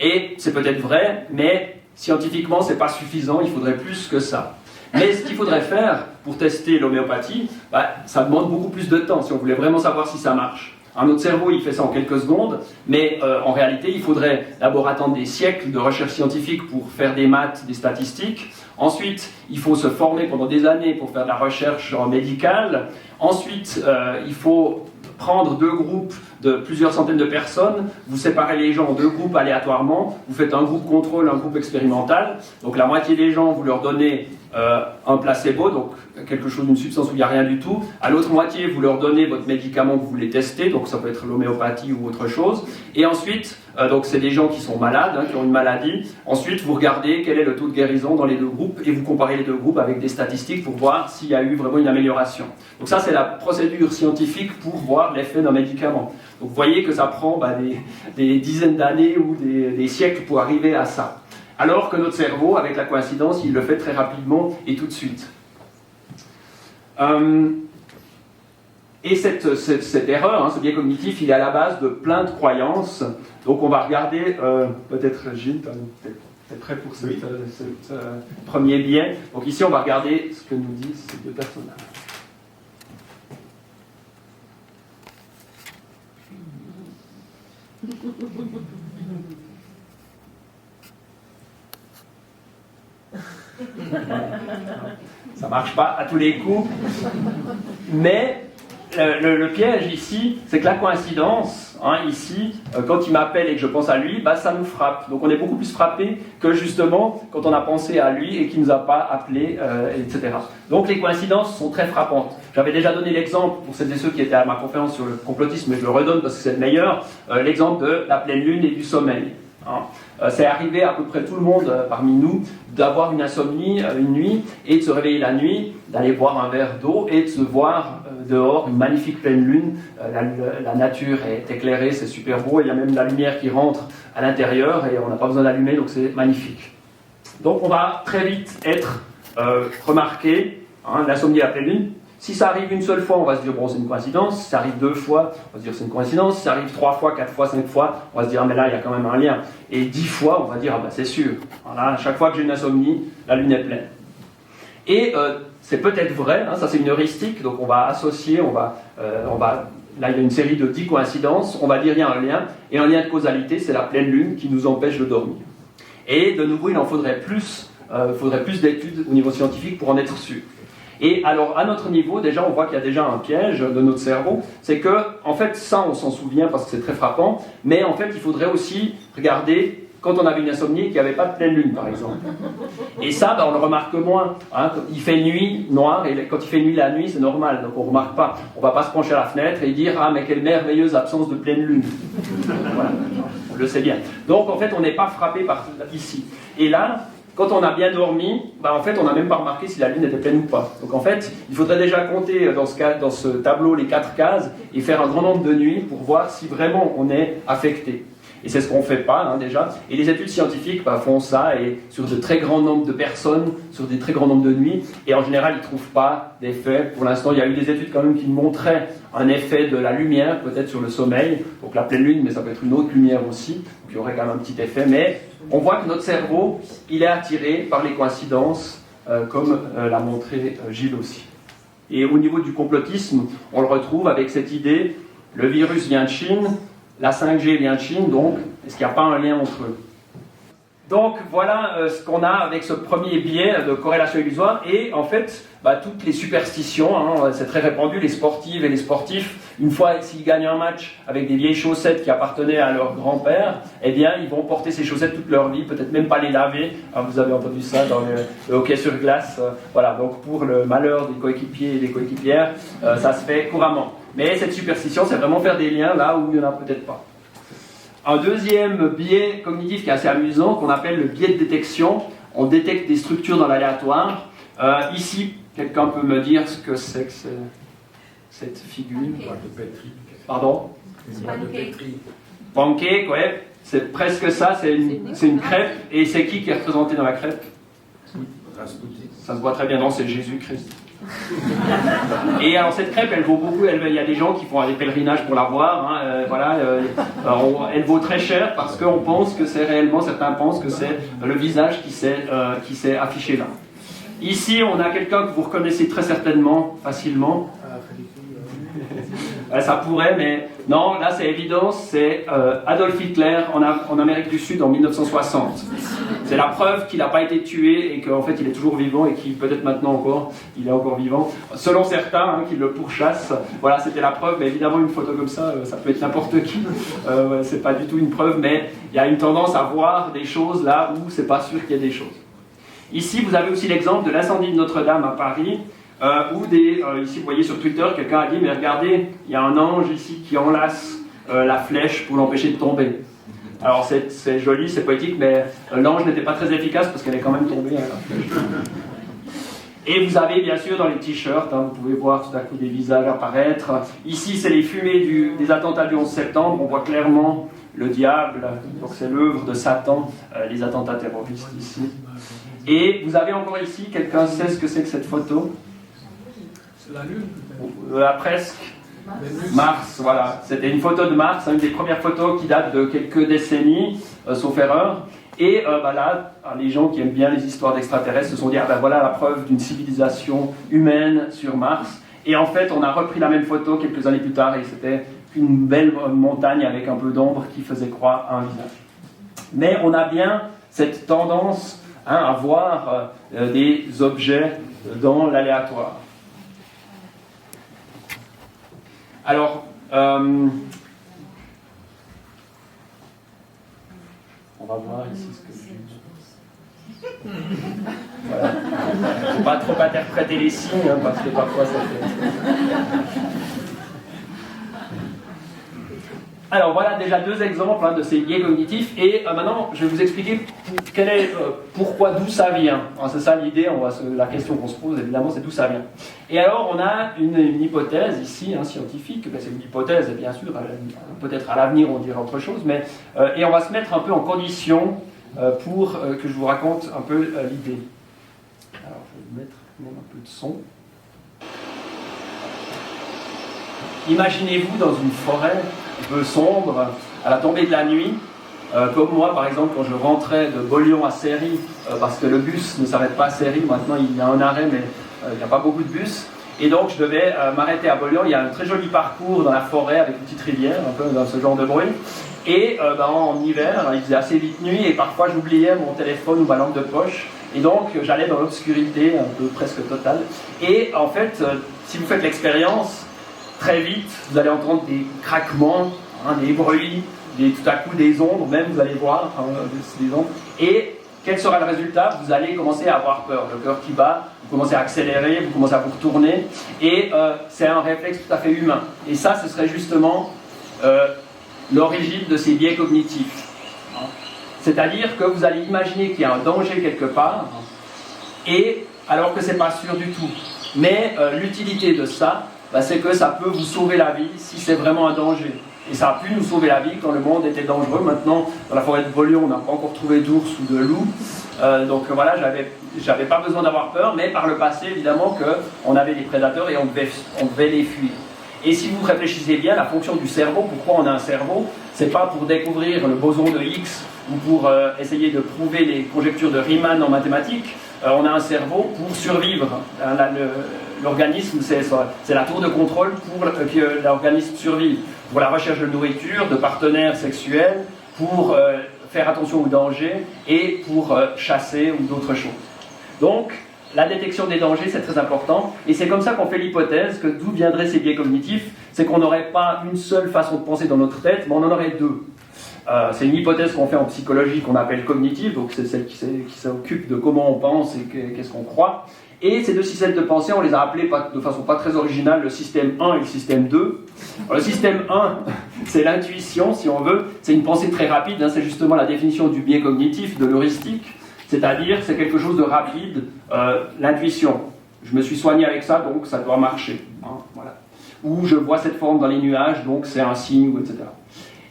Et c'est peut-être vrai, mais scientifiquement, c'est pas suffisant, il faudrait plus que ça. Mais ce qu'il faudrait faire pour tester l'homéopathie, bah, ça demande beaucoup plus de temps, si on voulait vraiment savoir si ça marche. Notre cerveau, il fait ça en quelques secondes, mais en réalité, il faudrait d'abord attendre des siècles de recherche scientifique pour faire des maths, des statistiques. Ensuite, il faut se former pendant des années pour faire de la recherche médicale. Ensuite, il faut prendre deux groupes de plusieurs centaines de personnes, vous séparez les gens en deux groupes aléatoirement, vous faites un groupe contrôle, un groupe expérimental. Donc la moitié des gens, vous leur donnez un placebo, donc quelque chose, une substance où il n'y a rien du tout. À l'autre moitié, vous leur donnez votre médicament que vous voulez tester, donc ça peut être l'homéopathie ou autre chose. Et ensuite, donc c'est des gens qui sont malades, hein, qui ont une maladie. Ensuite, vous regardez quel est le taux de guérison dans les deux groupes et vous comparez les deux groupes avec des statistiques pour voir s'il y a eu vraiment une amélioration. Donc ça, c'est la procédure scientifique pour voir l'effet d'un médicament. Donc vous voyez que ça prend des dizaines d'années ou des siècles pour arriver à ça. Alors que notre cerveau, avec la coïncidence, il le fait très rapidement et tout de suite. Et cette erreur, hein, ce biais cognitif, il est à la base de plein de croyances. Donc on va regarder, peut-être Gilles, tu es prêt pour ce premier biais. Donc ici on va regarder ce que nous disent ces deux personnages. Ça marche pas à tous les coups, mais le piège ici, c'est que la coïncidence, hein, ici, quand il m'appelle et que je pense à lui, bah, ça nous frappe. Donc on est beaucoup plus frappé que justement quand on a pensé à lui et qu'il ne nous a pas appelé, etc. Donc les coïncidences sont très frappantes. J'avais déjà donné l'exemple pour celles et ceux qui étaient à ma conférence sur le complotisme, mais je le redonne parce que c'est le meilleur, l'exemple de la pleine lune et du sommeil. Hein. C'est arrivé à peu près tout le monde parmi nous d'avoir une insomnie une nuit et de se réveiller la nuit, d'aller boire un verre d'eau et de se voir dehors une magnifique pleine lune. La nature est éclairée, c'est super beau, il y a même la lumière qui rentre à l'intérieur et on n'a pas besoin d'allumer, donc c'est magnifique. Donc on va très vite être remarqué, hein, l'insomnie à la pleine lune. Si ça arrive une seule fois, on va se dire bon, c'est une coïncidence. Si ça arrive 2 fois, on va se dire c'est une coïncidence. Si ça arrive 3 fois, 4 fois, 5 fois, on va se dire ah, mais là il y a quand même un lien. Et 10 fois, on va dire ah ben c'est sûr. Voilà, à chaque fois que j'ai une insomnie, la lune est pleine. Et c'est peut-être vrai, hein, ça c'est une heuristique, donc on va associer, là il y a une série de 10 coïncidences, on va dire il y a un lien, et un lien de causalité, c'est la pleine lune qui nous empêche de dormir. Et de nouveau, il en faudrait plus d'études au niveau scientifique pour en être sûr. Et alors, à notre niveau, déjà, on voit qu'il y a déjà un piège de notre cerveau, c'est que, en fait, ça, on s'en souvient parce que c'est très frappant, mais en fait, il faudrait aussi regarder quand on avait une insomnie qu'il n'y avait pas de pleine lune, par exemple. Et ça, on le remarque moins. Hein, il fait nuit, noir, et quand il fait nuit la nuit, c'est normal, donc on ne remarque pas. On ne va pas se pencher à la fenêtre et dire « Ah, mais quelle merveilleuse absence de pleine lune !» Voilà, on le sait bien. Donc, en fait, on n'est pas frappé par ici. Et là, quand on a bien dormi, en fait, on n'a même pas remarqué si la lune était pleine ou pas. Donc en fait, il faudrait déjà compter dans ce tableau les 4 cases et faire un grand nombre de nuits pour voir si vraiment on est affecté. Et c'est ce qu'on ne fait pas, hein, déjà. Et les études scientifiques font ça et sur de très grands nombres de personnes, sur des très grands nombres de nuits. Et en général, ils ne trouvent pas d'effet. Pour l'instant, il y a eu des études quand même qui montraient un effet de la lumière, peut-être sur le sommeil. Donc la pleine lune, mais ça peut être une autre lumière aussi. Donc il y aurait quand même un petit effet. Mais on voit que notre cerveau, il est attiré par les coïncidences, comme l'a montré Gilles aussi. Et au niveau du complotisme, on le retrouve avec cette idée, le virus vient de Chine, la 5G vient de Chine, donc est-ce qu'il n'y a pas un lien entre eux? Donc voilà ce qu'on a avec ce premier biais de corrélation illusoire. Et en fait, toutes les superstitions, hein, c'est très répandu, les sportives et les sportifs, une fois s'ils gagnent un match avec des vieilles chaussettes qui appartenaient à leur grand-père, eh bien ils vont porter ces chaussettes toute leur vie, peut-être même pas les laver. Alors, vous avez entendu ça dans le hockey sur glace. Voilà, donc pour le malheur des coéquipiers et des coéquipières, ça se fait couramment. Mais cette superstition, c'est vraiment faire des liens là où il n'y en a peut-être pas. Un deuxième biais cognitif qui est assez amusant, qu'on appelle le biais de détection. On détecte des structures dans l'aléatoire. Ici, Quelqu'un peut me dire ce que c'est que cette figure? Pardon? Pancake, ouais. C'est presque ça, c'est une crêpe. Et c'est qui est représenté dans la crêpe? Ça se voit très bien, non, c'est Jésus-Christ. Et alors cette crêpe, elle vaut beaucoup, il y a des gens qui font des pèlerinages pour la voir, hein, voilà, elle vaut très cher parce qu'on pense que c'est réellement, certains pensent que c'est le visage qui s'est affiché là. Ici, on a quelqu'un que vous reconnaissez très certainement, facilement. Ça pourrait, mais non, là c'est évident, c'est Adolf Hitler en Amérique du Sud en 1960. C'est la preuve qu'il n'a pas été tué et qu'en fait il est toujours vivant et qu'il peut-être maintenant encore, il est encore vivant. Selon certains hein, qui le pourchassent, voilà c'était la preuve, mais évidemment une photo comme ça, ça peut être n'importe qui. C'est pas du tout une preuve, mais il y a une tendance à voir des choses là où c'est pas sûr qu'il y ait des choses. Ici vous avez aussi l'exemple de l'incendie de Notre-Dame à Paris. Ou ici vous voyez sur Twitter, quelqu'un a dit mais regardez, il y a un ange ici qui enlace la flèche pour l'empêcher de tomber. Alors c'est joli, c'est poétique, mais l'ange n'était pas très efficace parce qu'elle est quand même tombée. Et vous avez bien sûr dans les t-shirts, hein, vous pouvez voir tout à coup des visages apparaître. Ici c'est les fumées des attentats du 11 septembre, on voit clairement le diable, donc c'est l'œuvre de Satan, les attentats terroristes ici. Et vous avez encore ici, quelqu'un sait ce que c'est que cette photo? La Lune. Presque. Mars, voilà. C'était une photo de Mars, une des premières photos qui date de quelques décennies, sauf erreur. Et là, les gens qui aiment bien les histoires d'extraterrestres se sont dit, voilà la preuve d'une civilisation humaine sur Mars. Et en fait, on a repris la même photo quelques années plus tard et c'était une belle montagne avec un peu d'ombre qui faisait croire à un visage. Mais on a bien cette tendance à voir des objets dans l'aléatoire. Alors, on va voir ici ce que j'ai. Voilà. Il ne faut pas trop interpréter les signes, hein, parce que parfois ça fait... Alors voilà déjà deux exemples hein, de ces biais cognitifs et maintenant je vais vous expliquer pourquoi, d'où ça vient. C'est ça l'idée, la question qu'on se pose évidemment c'est d'où ça vient. Et alors on a une hypothèse ici, scientifique, c'est une hypothèse et bien sûr peut-être à l'avenir on dira autre chose, mais, et on va se mettre un peu en condition pour que je vous raconte un peu l'idée. Alors je vais mettre même un peu de son. Imaginez-vous dans une forêt un peu sombre, à la tombée de la nuit, comme moi par exemple quand je rentrais de Beaulion à Céry, parce que le bus ne s'arrête pas à Céry, maintenant il y a un arrêt mais il n'y a pas beaucoup de bus, et donc je devais m'arrêter à Beaulion, il y a un très joli parcours dans la forêt avec une petite rivière, un peu dans ce genre de bruit, et en hiver il faisait assez vite nuit et parfois j'oubliais mon téléphone ou ma lampe de poche, et donc j'allais dans l'obscurité un peu presque totale, et en fait si vous faites l'expérience, très vite, vous allez entendre des craquements, des bruits, tout à coup des ombres, même vous allez voir des ombres. Et quel sera le résultat? Vous allez commencer à avoir peur, le cœur qui bat, vous commencez à accélérer, vous commencez à vous retourner, et c'est un réflexe tout à fait humain. Et ça, ce serait justement l'origine de ces biais cognitifs. C'est-à-dire que vous allez imaginer qu'il y a un danger quelque part, et alors que ce n'est pas sûr du tout. Mais l'utilité de ça, c'est que ça peut vous sauver la vie si c'est vraiment un danger. Et ça a pu nous sauver la vie quand le monde était dangereux. Maintenant, dans la forêt de Beaulion, on n'a pas encore trouvé d'ours ou de loups. Donc voilà, j'avais pas besoin d'avoir peur, mais par le passé, évidemment, qu'on avait des prédateurs et on devait les fuir. Et si vous réfléchissez bien, la fonction du cerveau, pourquoi on a un cerveau, c'est pas pour découvrir le boson de Higgs ou pour essayer de prouver les conjectures de Riemann en mathématiques. On a un cerveau pour survivre. L'organisme, c'est la tour de contrôle pour que l'organisme survive. Pour la recherche de nourriture, de partenaires sexuels, pour faire attention aux dangers et pour chasser ou d'autres choses. Donc, la détection des dangers, c'est très important. Et c'est comme ça qu'on fait l'hypothèse que d'où viendraient ces biais cognitifs. C'est qu'on n'aurait pas une seule façon de penser dans notre tête, mais on en aurait deux. C'est une hypothèse qu'on fait en psychologie qu'on appelle cognitive, donc c'est celle qui s'occupe de comment on pense et qu'est-ce qu'on croit. Et ces deux systèmes de pensée, on les a appelés de façon pas très originale le système 1 et le système 2. Alors, le système 1, c'est l'intuition, si on veut. C'est une pensée très rapide, c'est justement la définition du biais cognitif, de l'heuristique. C'est-à-dire, c'est quelque chose de rapide, l'intuition. je me suis soigné avec ça, donc ça doit marcher. Hein, voilà. Ou je vois cette forme dans les nuages, donc c'est un signe, etc.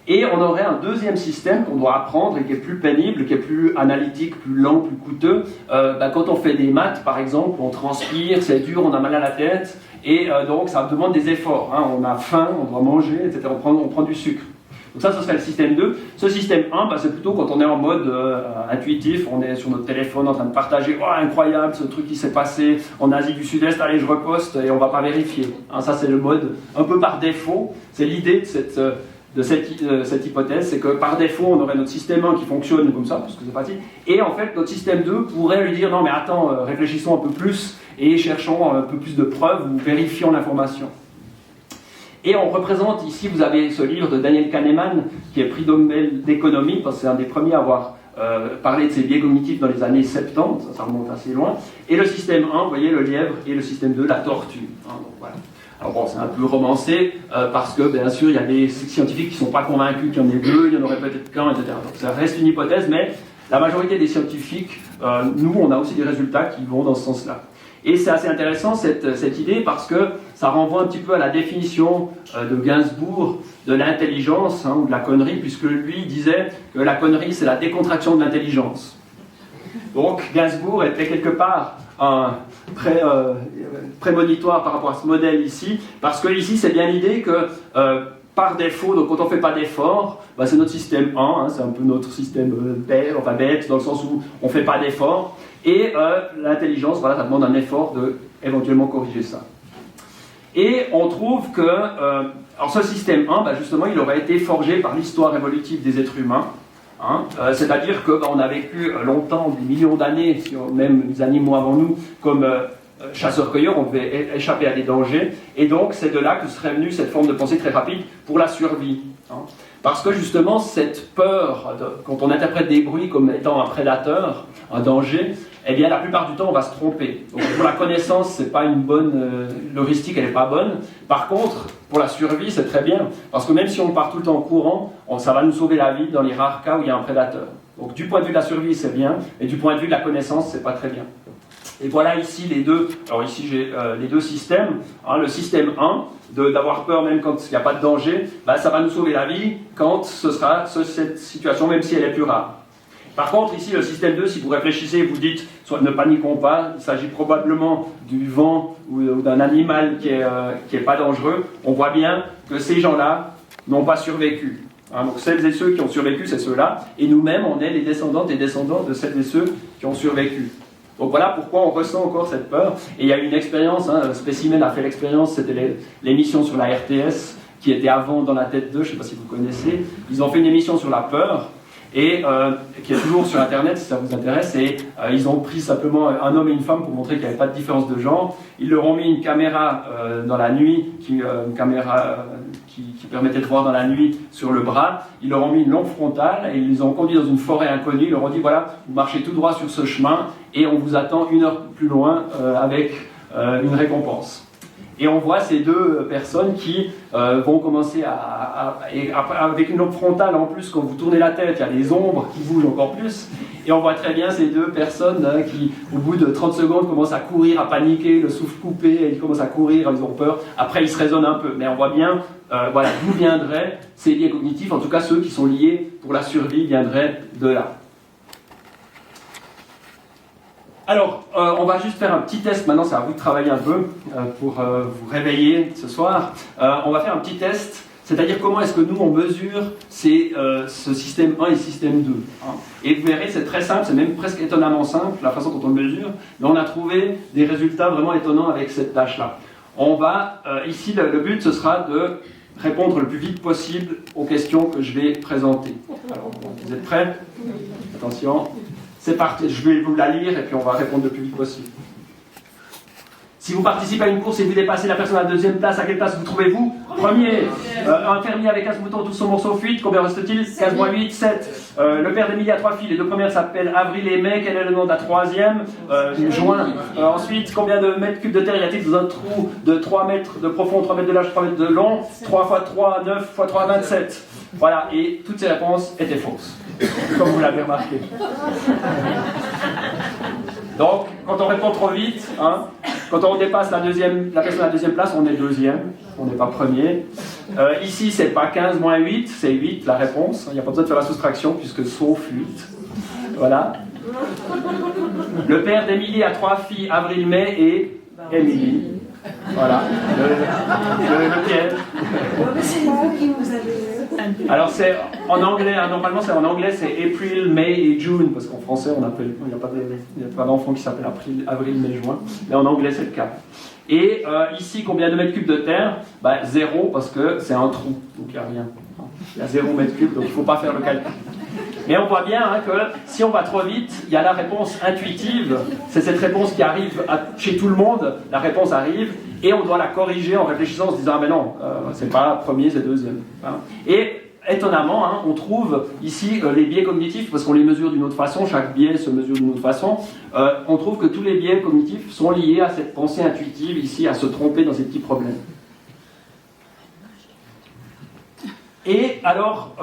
Et on aurait un deuxième système qu'on doit apprendre et qui est plus pénible, qui est plus analytique, plus lent, plus coûteux. Quand on fait des maths, par exemple, on transpire, c'est dur, on a mal à la tête, et donc ça demande des efforts. Hein. On a faim, on doit manger, etc. On prend du sucre. Donc ça, ce serait le système 2. Ce système 1, c'est plutôt quand on est en mode intuitif, on est sur notre téléphone en train de partager « Oh, incroyable, ce truc qui s'est passé en Asie du Sud-Est, allez, je reposte » et on ne va pas vérifier. Hein, ça, c'est le mode un peu par défaut. C'est l'idée de cette hypothèse, c'est que par défaut, on aurait notre système 1 qui fonctionne comme ça, parce que c'est pratique, et en fait, notre système 2 pourrait lui dire « Non, mais attends, réfléchissons un peu plus et cherchons un peu plus de preuves ou vérifions l'information. » Et on représente ici, vous avez ce livre de Daniel Kahneman, qui est prix Nobel d'économie, parce que c'est un des premiers à avoir parlé de ces biais cognitifs dans les années 70, ça remonte assez loin, et le système 1, vous voyez, le lièvre, et le système 2, la tortue. Hein, donc voilà. Alors bon, c'est un peu romancé, parce que bien sûr, il y a des scientifiques qui ne sont pas convaincus qu'il y en ait deux, il y en aurait peut-être qu'un, etc. Donc ça reste une hypothèse, mais la majorité des scientifiques, nous, on a aussi des résultats qui vont dans ce sens-là. Et c'est assez intéressant cette idée parce que ça renvoie un petit peu à la définition de Gainsbourg de l'intelligence, hein, ou de la connerie, puisque lui disait que la connerie c'est la décontraction de l'intelligence. Donc Gainsbourg était quelque part un prémonitoire par rapport à ce modèle ici, parce que ici c'est bien l'idée que par défaut, donc quand on ne fait pas d'effort, c'est notre système 1, hein, c'est un peu notre système bête, dans le sens où on ne fait pas d'effort. Et l'intelligence, voilà, ça demande un effort de éventuellement corriger ça. Et on trouve que alors ce système 1, justement, il aurait été forgé par l'histoire évolutive des êtres humains. Hein, c'est-à-dire qu'on a vécu longtemps, des millions d'années, même les animaux avant nous, comme chasseurs-cueilleurs, on devait échapper à des dangers. Et donc, c'est de là que serait venue cette forme de pensée très rapide pour la survie. Hein. Parce que justement, cette peur, quand on interprète des bruits comme étant un prédateur, un danger, eh bien, la plupart du temps, on va se tromper. Donc, pour la connaissance, c'est pas une bonne l'heuristique, elle n'est pas bonne. Par contre, pour la survie, c'est très bien. Parce que même si on part tout le temps en courant, ça va nous sauver la vie dans les rares cas où il y a un prédateur. Donc, du point de vue de la survie, c'est bien. Et du point de vue de la connaissance, c'est pas très bien. Et voilà ici les deux. Alors ici, j'ai les deux systèmes. Hein, le système 1, d'avoir peur même quand il n'y a pas de danger, ça va nous sauver la vie quand ce sera cette situation, même si elle est plus rare. Par contre, ici, le système 2, si vous réfléchissez, vous dites, soit ne paniquons pas, il s'agit probablement du vent ou d'un animal qui est pas dangereux, on voit bien que ces gens-là n'ont pas survécu. Hein, donc celles et ceux qui ont survécu, c'est ceux-là, et nous-mêmes, on est les descendantes et descendants de celles et ceux qui ont survécu. Donc voilà pourquoi on ressent encore cette peur. Et il y a une expérience, hein, Spécimen a fait l'expérience, c'était l'émission sur la RTS, qui était avant Dans la tête d'eux, je ne sais pas si vous connaissez. Ils ont fait une émission sur la peur, et qui est toujours sur Internet si ça vous intéresse, et ils ont pris simplement un homme et une femme pour montrer qu'il n'y avait pas de différence de genre. Ils leur ont mis une caméra dans la nuit, une caméra qui permettait de voir dans la nuit sur le bras. Ils leur ont mis une lampe frontale et ils les ont conduits dans une forêt inconnue. Ils leur ont dit voilà, vous marchez tout droit sur ce chemin et on vous attend 1 heure plus loin avec une récompense. Et on voit ces deux personnes qui vont commencer avec une lampe frontale en plus, quand vous tournez la tête, il y a des ombres qui bougent encore plus. Et on voit très bien ces deux personnes qui, au bout de 30 secondes, commencent à courir, à paniquer, le souffle coupé, et ils commencent à courir, ils ont peur. Après, ils se raisonnent un peu. Mais on voit bien voilà, d'où viendraient ces liens cognitifs, en tout cas ceux qui sont liés pour la survie viendraient de là. Alors, on va juste faire un petit test, maintenant c'est à vous de travailler un peu pour vous réveiller ce soir. On va faire un petit test, c'est-à-dire comment est-ce que nous on mesure ce système 1 et système 2. Hein. Et vous verrez, c'est très simple, c'est même presque étonnamment simple, la façon dont on le mesure, mais on a trouvé des résultats vraiment étonnants avec cette tâche-là. On va, ici le but ce sera de répondre le plus vite possible aux questions que je vais présenter. Alors, vous êtes prêts? Attention. C'est parti, je vais vous la lire et puis on va répondre le plus vite possible. Si vous participez à une course et vous dépassez la personne à la deuxième place, à quelle place vous trouvez-vous? Premier. Un fermier avec 15 moutons, tous son morceau fuite, combien reste-t-il? 15 moins 8, 7. Le père d'Émilie a 3 filles, les deux premières s'appellent Avril et Mai, quel est le nom de la troisième? Juin. Ensuite, combien de mètres cubes de terre y a-t-il dans un trou de 3 mètres de profond, 3 mètres de large, 3 mètres de long? 3 x 3, 9 x 3, 27. Voilà, et toutes ces réponses étaient fausses, comme vous l'avez remarqué. Donc, quand on répond trop vite, hein, Quand on dépasse la personne à la deuxième place, on est deuxième, on n'est pas premier. Ici, c'est pas 15 moins 8, c'est 8 la réponse. Il n'y a pas besoin de faire la soustraction puisque sauf 8. Voilà. Le père d'Émilie a 3 filles, Avril, Mai et Émilie. Voilà. Le piège. C'est vous qui vous avez... Alors c'est en anglais, hein, normalement c'est en anglais, c'est April, May et June, parce qu'en français il n'y a pas d'enfant qui s'appelle avril, mai, juin, mais en anglais c'est le cas. Et ici, combien de mètres cubes de terre? 0, parce que c'est un trou, donc il n'y a rien. Il y a 0 mètre cube, donc il ne faut pas faire le calcul. Mais on voit bien hein, que si on va trop vite, il y a la réponse intuitive, c'est cette réponse qui arrive chez tout le monde, la réponse arrive, et on doit la corriger en réfléchissant, en se disant « Ah mais non, c'est pas premier, c'est deuxième hein. ». Et étonnamment, hein, on trouve ici les biais cognitifs, parce qu'on les mesure d'une autre façon, chaque biais se mesure d'une autre façon, on trouve que tous les biais cognitifs sont liés à cette pensée intuitive, ici, à se tromper dans ces petits problèmes. Et alors,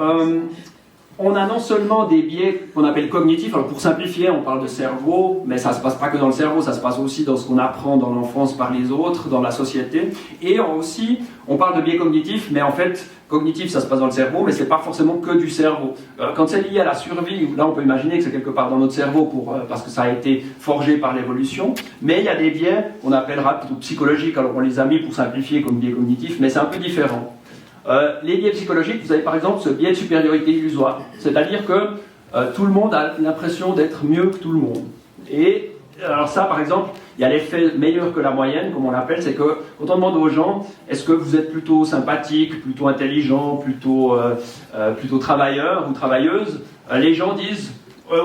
on a non seulement des biais qu'on appelle cognitifs, alors pour simplifier, on parle de cerveau, mais ça ne se passe pas que dans le cerveau, ça se passe aussi dans ce qu'on apprend dans l'enfance par les autres, dans la société. Et aussi, on parle de biais cognitifs, mais en fait, cognitif, ça se passe dans le cerveau, mais ce n'est pas forcément que du cerveau. Quand c'est lié à la survie, là on peut imaginer que c'est quelque part dans notre cerveau parce que ça a été forgé par l'évolution, mais il y a des biais qu'on appellera plutôt psychologiques, alors on les a mis pour simplifier comme biais cognitifs, mais c'est un peu différent. Les biais psychologiques, vous avez par exemple ce biais de supériorité illusoire, c'est-à-dire que tout le monde a l'impression d'être mieux que tout le monde. Et alors ça, par exemple, il y a l'effet meilleur que la moyenne, comme on l'appelle, c'est que quand on demande aux gens, est-ce que vous êtes plutôt sympathique, plutôt intelligent, plutôt travailleur ou travailleuse, les gens disent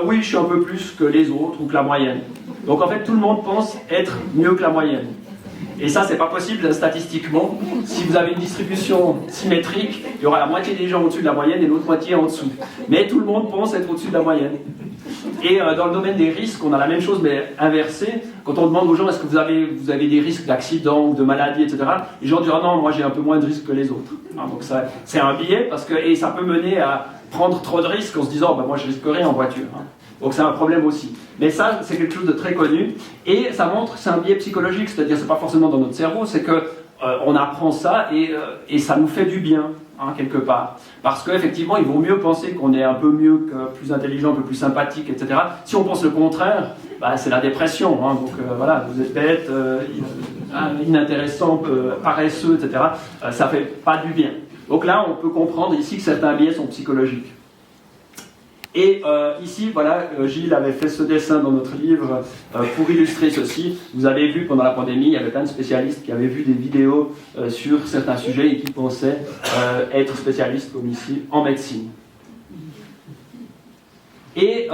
oui, je suis un peu plus que les autres ou que la moyenne. Donc en fait, tout le monde pense être mieux que la moyenne. Et ça, c'est pas possible statistiquement. Si vous avez une distribution symétrique, il y aura la moitié des gens au-dessus de la moyenne et l'autre moitié en dessous. Mais tout le monde pense être au-dessus de la moyenne. Et dans le domaine des risques, on a la même chose, mais inversée. Quand on demande aux gens, est-ce que vous avez des risques d'accident ou de maladie, etc., les gens disent, ah non, moi j'ai un peu moins de risques que les autres. Donc ça, c'est un biais, et ça peut mener à prendre trop de risques en se disant, moi je risque rien en voiture. Donc c'est un problème aussi. Mais ça, c'est quelque chose de très connu. Et ça montre que c'est un biais psychologique, c'est-à-dire c'est pas forcément dans notre cerveau, c'est que on apprend ça et ça nous fait du bien, quelque part. Parce qu'effectivement, il vaut mieux penser qu'on est un peu mieux, plus intelligent, un peu plus sympathique, etc. Si on pense le contraire, c'est la dépression. Donc voilà, vous êtes bête, inintéressant, paresseux, etc. Ça fait pas du bien. Donc là, on peut comprendre ici que certains biais sont psychologiques. Et ici, voilà, Gilles avait fait ce dessin dans notre livre pour illustrer ceci. Vous avez vu, pendant la pandémie, il y avait plein de spécialistes qui avaient vu des vidéos sur certains sujets et qui pensaient être spécialistes, comme ici, en médecine. Et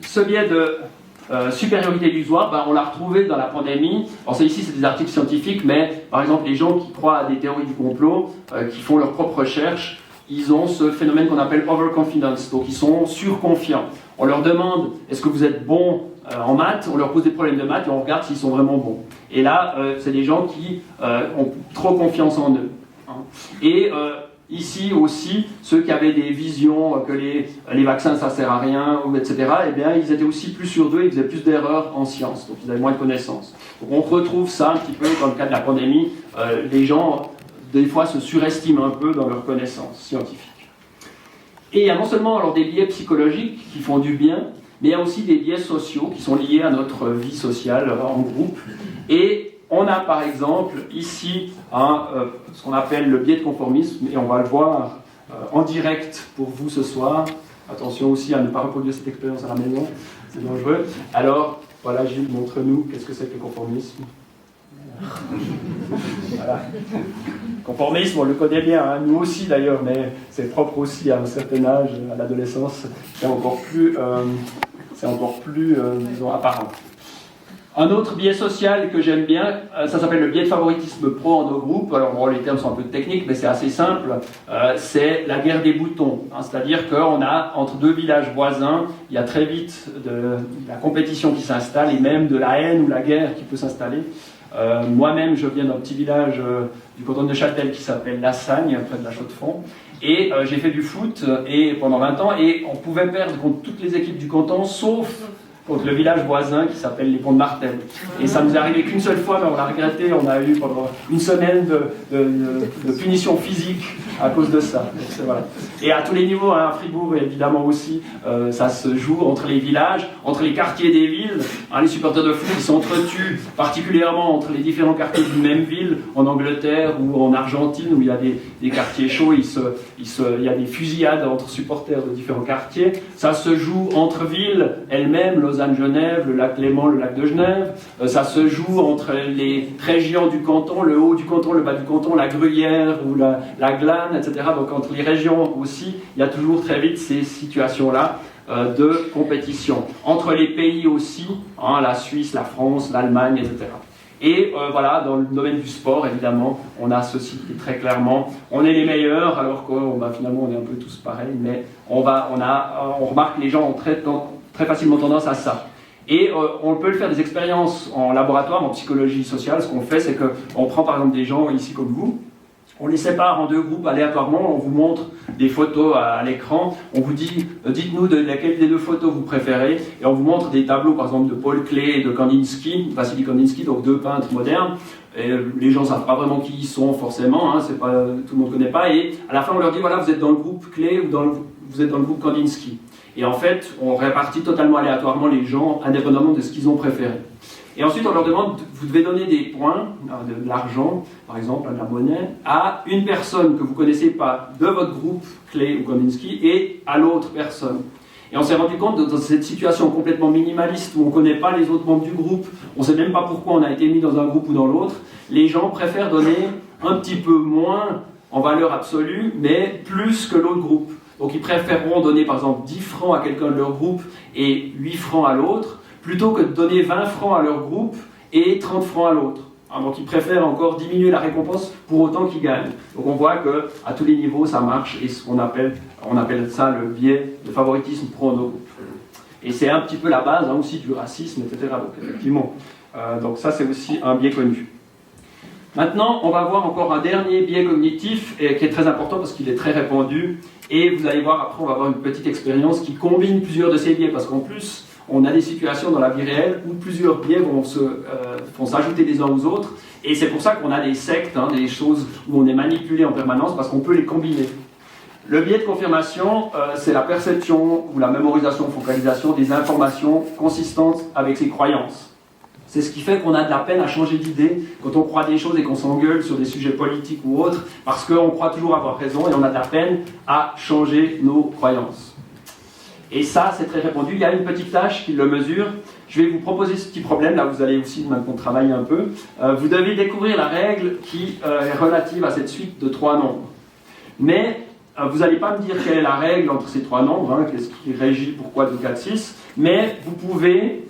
ce biais de supériorité illusoire, on l'a retrouvé dans la pandémie. Alors ici, c'est des articles scientifiques, mais par exemple, les gens qui croient à des théories du complot, qui font leurs propres recherches, ils ont ce phénomène qu'on appelle overconfidence, donc ils sont surconfiants. On leur demande, est-ce que vous êtes bon en maths? On leur pose des problèmes de maths et on regarde s'ils sont vraiment bons. Et là, c'est des gens qui ont trop confiance en eux. Et ici aussi, ceux qui avaient des visions que les vaccins ça sert à rien, etc., eh bien, ils étaient aussi plus sûrs d'eux, ils faisaient plus d'erreurs en sciences, donc ils avaient moins de connaissances. Donc on retrouve ça un petit peu dans le cas de la pandémie, les gens des fois se surestiment un peu dans leurs connaissances scientifiques. Et il y a non seulement alors des biais psychologiques qui font du bien, mais il y a aussi des biais sociaux qui sont liés à notre vie sociale en groupe. Et on a par exemple ici ce qu'on appelle le biais de conformisme, et on va le voir en direct pour vous ce soir. Attention aussi à ne pas reproduire cette expérience à la maison, c'est dangereux. Alors, voilà Gilles, montre-nous qu'est-ce que c'est que le conformisme. Voilà. Conformisme, on le connaît bien, nous aussi d'ailleurs, mais c'est propre aussi à un certain âge, à l'adolescence, c'est encore plus disons, apparent. Un autre biais social que j'aime bien, ça s'appelle le biais de favoritisme pro en nos groupes. Alors bon, les termes sont un peu techniques, mais c'est assez simple. C'est la guerre des boutons. C'est-à-dire qu'on a, entre deux villages voisins, il y a très vite de la compétition qui s'installe et même de la haine ou la guerre qui peut s'installer. Moi-même, je viens d'un petit village du canton de Châtel qui s'appelle Lassagne, près de la Chaux-de-Fonds. Et j'ai fait du foot pendant 20 ans et on pouvait perdre contre toutes les équipes du canton, sauf contre le village voisin qui s'appelle les Ponts de Martel. Et ça nous est arrivé qu'une seule fois, mais on l'a regretté, on a eu pendant une semaine de punition physique à cause de ça. Donc, voilà. Et à tous les niveaux, hein, à Fribourg évidemment aussi, ça se joue entre les villages, entre les quartiers des villes. Hein, les supporters de foot ils s'entretuent particulièrement entre les différents quartiers d'une même ville, en Angleterre ou en Argentine où il y a des quartiers chauds, il y a des fusillades entre supporters de différents quartiers. Ça se joue entre villes elles-mêmes, Lausanne-Genève, le lac Léman, le lac de Genève. Ça se joue entre les régions du canton, le haut du canton, le bas du canton, la Gruyère ou la Glane, etc. Donc entre les régions aussi, il y a toujours très vite ces situations-là de compétition. Entre les pays aussi, hein, la Suisse, la France, l'Allemagne, etc. Et voilà, dans le domaine du sport, évidemment, on a ceci très clairement. On est les meilleurs, alors que finalement on est un peu tous pareils, mais on remarque que les gens ont très facilement tendance à ça. Et on peut le faire des expériences en laboratoire, en psychologie sociale. Ce qu'on fait, c'est qu'on prend par exemple des gens ici comme vous, on les sépare en deux groupes aléatoirement, on vous montre des photos à l'écran, on vous dit, dites-nous de laquelle des deux photos vous préférez, et on vous montre des tableaux par exemple de Paul Klee et de Kandinsky, Vassili Kandinsky, donc deux peintres modernes, et les gens ne savent pas vraiment qui ils sont forcément, hein, tout le monde ne connaît pas, et à la fin on leur dit, voilà, vous êtes dans le groupe Klee ou vous êtes dans le groupe Kandinsky. Et en fait, on répartit totalement aléatoirement les gens, indépendamment de ce qu'ils ont préféré. Et ensuite, on leur demande, vous devez donner des points, de l'argent, par exemple, de la monnaie, à une personne que vous ne connaissez pas de votre groupe, Klee ou Kandinsky, et à l'autre personne. Et on s'est rendu compte, dans cette situation complètement minimaliste, où on ne connaît pas les autres membres du groupe, on ne sait même pas pourquoi on a été mis dans un groupe ou dans l'autre, les gens préfèrent donner un petit peu moins en valeur absolue, mais plus que l'autre groupe. Donc ils préféreront donner, par exemple, 10 francs à quelqu'un de leur groupe et 8 francs à l'autre, plutôt que de donner 20 francs à leur groupe et 30 francs à l'autre. Donc ils préfèrent encore diminuer la récompense pour autant qu'ils gagnent. Donc on voit qu'à tous les niveaux ça marche, et on appelle ça le biais de favoritisme pro-groupe. Et c'est un petit peu la base aussi du racisme, etc. Donc effectivement, donc ça c'est aussi un biais connu. Maintenant, on va voir encore un dernier biais cognitif qui est très important parce qu'il est très répandu, et vous allez voir après on va avoir une petite expérience qui combine plusieurs de ces biais, parce qu'en plus on a des situations dans la vie réelle où plusieurs biais vont s'ajouter les uns aux autres, et c'est pour ça qu'on a des sectes, hein, des choses où on est manipulé en permanence, parce qu'on peut les combiner. Le biais de confirmation, c'est la perception ou la mémorisation, focalisation des informations consistantes avec ses croyances. C'est ce qui fait qu'on a de la peine à changer d'idée quand on croit des choses et qu'on s'engueule sur des sujets politiques ou autres, parce qu'on croit toujours avoir raison et on a de la peine à changer nos croyances. Et ça, c'est très répandu. Il y a une petite tâche qui le mesure. Je vais vous proposer ce petit problème. Là, vous allez aussi maintenant travailler un peu. Vous devez découvrir la règle qui est relative à cette suite de 3 nombres. Mais vous n'allez pas me dire quelle est la règle entre ces 3 nombres, hein, qu'est-ce qui régit pourquoi 2, 4, 6. Mais vous pouvez,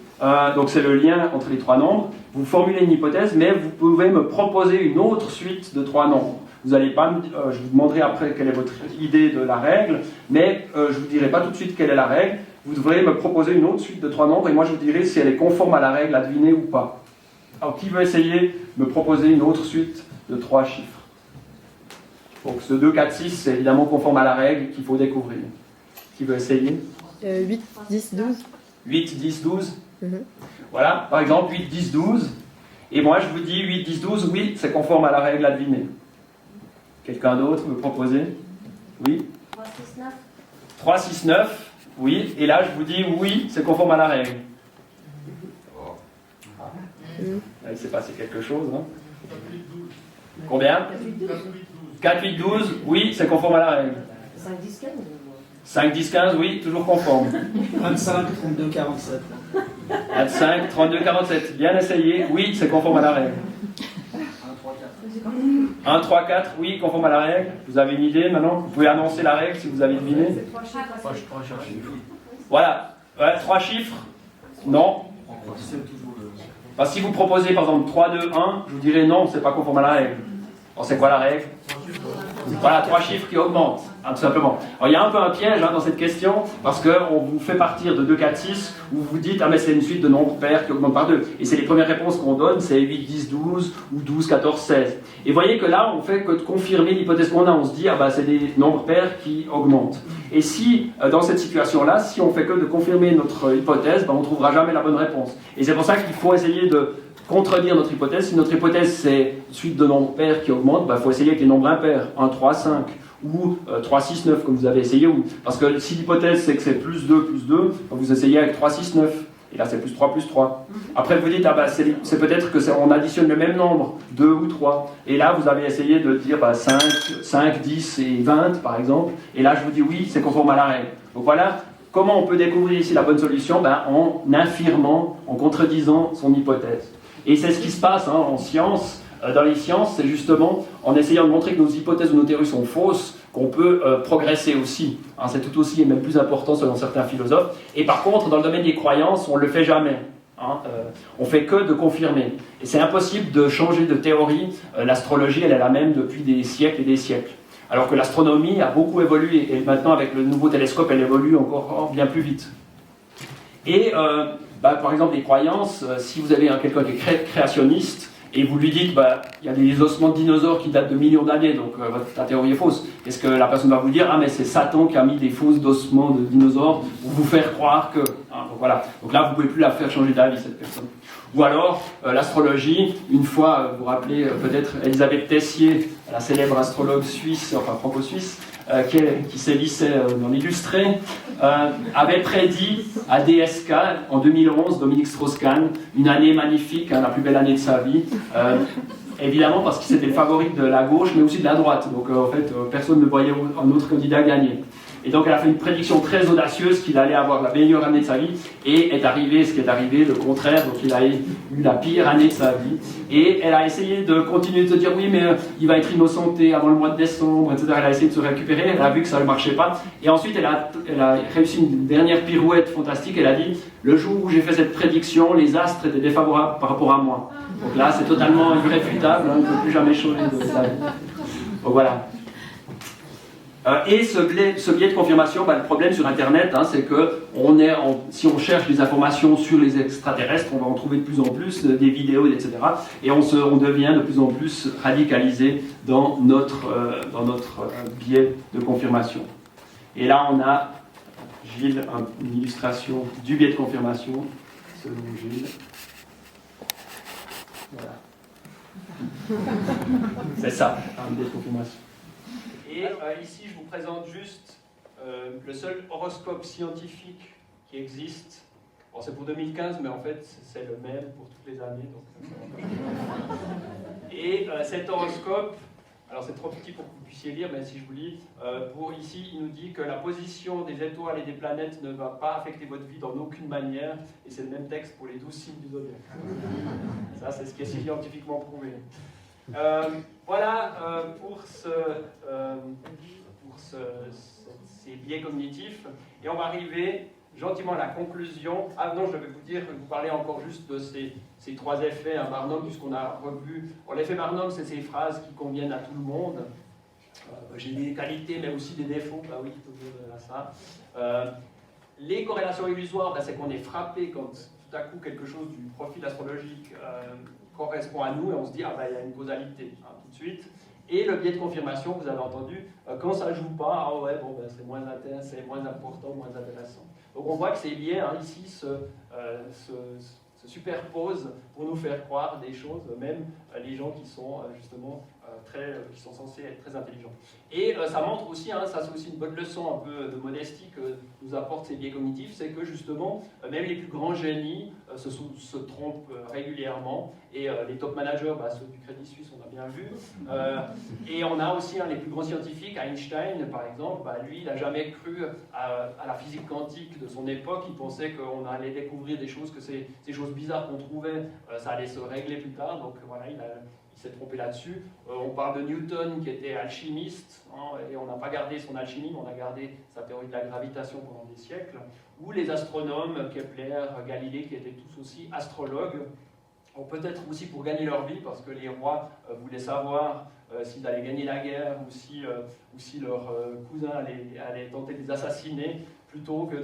donc c'est le lien entre les 3 nombres, vous formulez une hypothèse, mais vous pouvez me proposer une autre suite de 3 nombres. Vous allez pas je vous demanderai après quelle est votre idée de la règle, mais je ne vous dirai pas tout de suite quelle est la règle. Vous devrez me proposer une autre suite de 3 nombres, et moi je vous dirai si elle est conforme à la règle à deviner ou pas. Alors qui veut essayer de me proposer une autre suite de 3 chiffres? Donc ce 2, 4, 6, c'est évidemment conforme à la règle qu'il faut découvrir. Qui veut essayer? 8, 10, 12. 8, 10, 12 Voilà, par exemple 8, 10, 12. Et moi je vous dis 8, 10, 12, oui, c'est conforme à la règle à deviner. Quelqu'un d'autre veut proposer? Oui? 3, 6, 9. 3, 6, 9, oui. Et là, je vous dis oui, c'est conforme à la règle. Là, il s'est passé quelque chose. Hein. Combien? 4, 8, 12, oui, c'est conforme à la règle. 5, 10, 15. 5, 10, 15, oui, toujours conforme. 25, 32, 47. 25, 32, 47, bien essayé, oui, c'est conforme à la règle. 1, 3, 4, oui, conforme à la règle. Vous avez une idée maintenant? Vous pouvez annoncer la règle si vous avez deviné. Voilà, ouais, 3 chiffres. Non. Parce que si vous proposez par exemple 3, 2, 1, je vous dirais non, c'est pas conforme à la règle. Alors c'est quoi la règle? Voilà, 3 chiffres qui augmentent, tout simplement. Alors, il y a un peu un piège dans cette question, parce qu'on vous fait partir de 2, 4, 6, où vous vous dites, ah mais c'est une suite de nombres pairs qui augmentent par 2. Et c'est les premières réponses qu'on donne, c'est 8, 10, 12, ou 12, 14, 16. Et vous voyez que là, on fait que de confirmer l'hypothèse qu'on a. On se dit, ah bah c'est des nombres pairs qui augmentent. Et si, dans cette situation-là, si on fait que de confirmer notre hypothèse, on ne trouvera jamais la bonne réponse. Et c'est pour ça qu'il faut essayer de contredire notre hypothèse. Si notre hypothèse c'est une suite de nombres pairs qui augmentent, il faut essayer avec les nombres impairs, 1, 3, 5, ou 3, 6, 9, comme vous avez essayé. Parce que si l'hypothèse c'est que c'est plus 2, vous essayez avec 3, 6, 9. Et là c'est plus 3, plus 3. Après vous dites, c'est peut-être qu'on additionne le même nombre, 2 ou 3. Et là vous avez essayé de dire 5, 10 et 20 par exemple. Et là je vous dis oui, c'est conforme à la règle. Donc voilà. Comment on peut découvrir ici la bonne solution? En infirmant, en contredisant son hypothèse. Et c'est ce qui se passe en sciences. Dans les sciences, c'est justement en essayant de montrer que nos hypothèses ou nos théories sont fausses qu'on peut progresser aussi. C'est tout aussi et même plus important selon certains philosophes. Et par contre, dans le domaine des croyances, on ne le fait jamais. On fait que de confirmer. Et c'est impossible de changer de théorie. L'astrologie, elle est la même depuis des siècles et des siècles. Alors que l'astronomie a beaucoup évolué, et maintenant avec le nouveau télescope, elle évolue encore bien plus vite. Et par exemple, les croyances, si vous avez quelqu'un qui est créationniste, et vous lui dites, il y a des ossements de dinosaures qui datent de millions d'années, donc ta théorie est fausse. Qu'est-ce que la personne va vous dire? Ah, mais c'est Satan qui a mis des fausses ossements de dinosaures pour vous faire croire que... donc voilà. Donc là, vous ne pouvez plus la faire changer d'avis, cette personne. Ou alors, l'astrologie, une fois, vous vous rappelez peut-être Elisabeth Tessier, la célèbre astrologue suisse, enfin franco-suisse, qui sévissait dans l'Illustré, avait prédit à DSK, en 2011, Dominique Strauss-Kahn, une année magnifique, la plus belle année de sa vie, évidemment parce qu'il était le favori de la gauche, mais aussi de la droite. Donc en fait, personne ne voyait un autre candidat gagner. Et donc elle a fait une prédiction très audacieuse qu'il allait avoir la meilleure année de sa vie, et est arrivé ce qui est arrivé, le contraire, donc il a eu la pire année de sa vie. Et elle a essayé de continuer de se dire oui mais il va être innocenté avant le mois de décembre, etc. Elle a essayé de se récupérer, elle a vu que ça ne marchait pas, et ensuite elle a réussi une dernière pirouette fantastique. Elle a dit, le jour où j'ai fait cette prédiction, les astres étaient défavorables par rapport à moi. Donc là c'est totalement irréfutable, on ne peut plus jamais changer de sa vie. Donc voilà. Et ce biais de confirmation, le problème sur Internet, c'est que si on cherche des informations sur les extraterrestres, on va en trouver de plus en plus, des vidéos, etc. Et on devient de plus en plus radicalisé dans notre biais de confirmation. Et là, on a, Gilles, une illustration du biais de confirmation, selon Gilles. Voilà. C'est ça, un biais de confirmation. Et ici, je vous présente juste le seul horoscope scientifique qui existe. Bon, c'est pour 2015, mais en fait, c'est le même pour toutes les années. Donc... Et cet horoscope, alors c'est trop petit pour que vous puissiez lire, mais si je vous lis, ici, il nous dit que la position des étoiles et des planètes ne va pas affecter votre vie dans aucune manière, et c'est le même texte pour les 12 signes du zodiaque. Ça, c'est ce qui est scientifiquement prouvé. Voilà pour ces biais cognitifs. Et on va arriver gentiment à la conclusion. Ah non, je vais vous parler encore juste de ces 3 effets Barnum, puisqu'on a revu. L'effet Barnum, c'est ces phrases qui conviennent à tout le monde. J'ai des qualités, mais aussi des défauts. Bah oui, toujours ça. Les corrélations illusoires, c'est qu'on est frappé quand tout à coup quelque chose du profil astrologique correspond à nous et on se dit il y a une causalité tout de suite. Et le biais de confirmation, vous avez entendu, quand ça ne joue pas, c'est moins intéressant, c'est moins important, moins intéressant. Donc on voit que ces biais ici se superposent pour nous faire croire des choses, même les gens qui sont justement qui sont censés être très intelligents. Et ça montre aussi, ça c'est aussi une bonne leçon un peu de modestie que nous apportent ces biais cognitifs, c'est que justement, même les plus grands génies se trompent régulièrement, et les top managers, ceux du Crédit Suisse, on a bien vu, et on a aussi les plus grands scientifiques, Einstein par exemple, lui il n'a jamais cru à la physique quantique de son époque, il pensait qu'on allait découvrir des choses, que ces choses bizarres qu'on trouvait, ça allait se régler plus tard, donc voilà, il s'est trompé là-dessus. On parle de Newton qui était alchimiste, et on n'a pas gardé son alchimie, mais on a gardé sa théorie de la gravitation pendant des siècles. Ou les astronomes, Kepler, Galilée, qui étaient tous aussi astrologues. peut-être aussi pour gagner leur vie, parce que les rois voulaient savoir s'ils allaient gagner la guerre ou si leurs cousins allaient tenter de les assassiner, plutôt que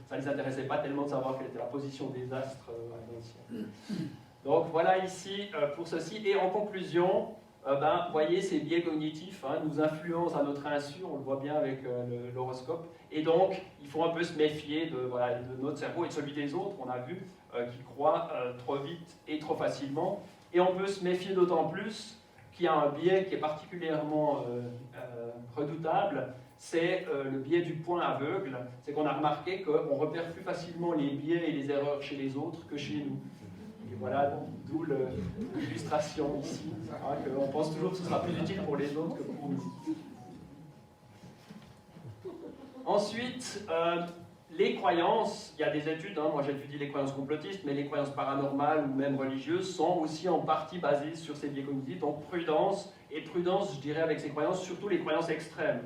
ça ne les intéressait pas tellement de savoir quelle était la position des astres dans le ciel. Donc voilà ici pour ceci. Et en conclusion, vous voyez, ces biais cognitifs nous influencent à notre insu, on le voit bien avec l'horoscope. Et donc, il faut un peu se méfier de notre cerveau et de celui des autres, on a vu, qui croient trop vite et trop facilement. Et on peut se méfier d'autant plus qu'il y a un biais qui est particulièrement redoutable, c'est le biais du point aveugle. C'est qu'on a remarqué qu'on repère plus facilement les biais et les erreurs chez les autres que chez nous. Et voilà, d'où l'illustration ici, qu'on pense toujours que ce sera plus utile pour les autres que pour nous. Ensuite, les croyances, il y a des études, moi j'étudie les croyances complotistes, mais les croyances paranormales ou même religieuses sont aussi en partie basées sur ces biais cognitifs, donc prudence, et prudence, je dirais, avec ces croyances, surtout les croyances extrêmes.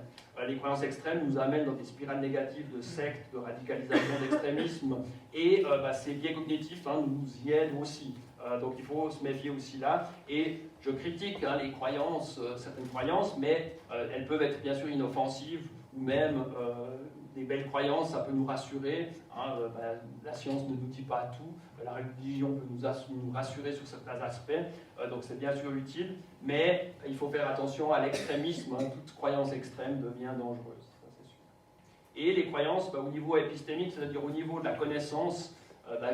Les croyances extrêmes nous amènent dans des spirales négatives de sectes, de radicalisation, d'extrémisme, et ces biais cognitifs nous y aident aussi. Donc il faut se méfier aussi là. Et je critique les croyances, certaines croyances, mais elles peuvent être bien sûr inoffensives, ou même des belles croyances, ça peut nous rassurer. La science ne nous dit pas tout, la religion peut nous rassurer sur certains aspects, donc c'est bien sûr utile, mais il faut faire attention à l'extrémisme, toute croyance extrême devient dangereuse, ça c'est sûr. Et les croyances au niveau épistémique, c'est-à-dire au niveau de la connaissance,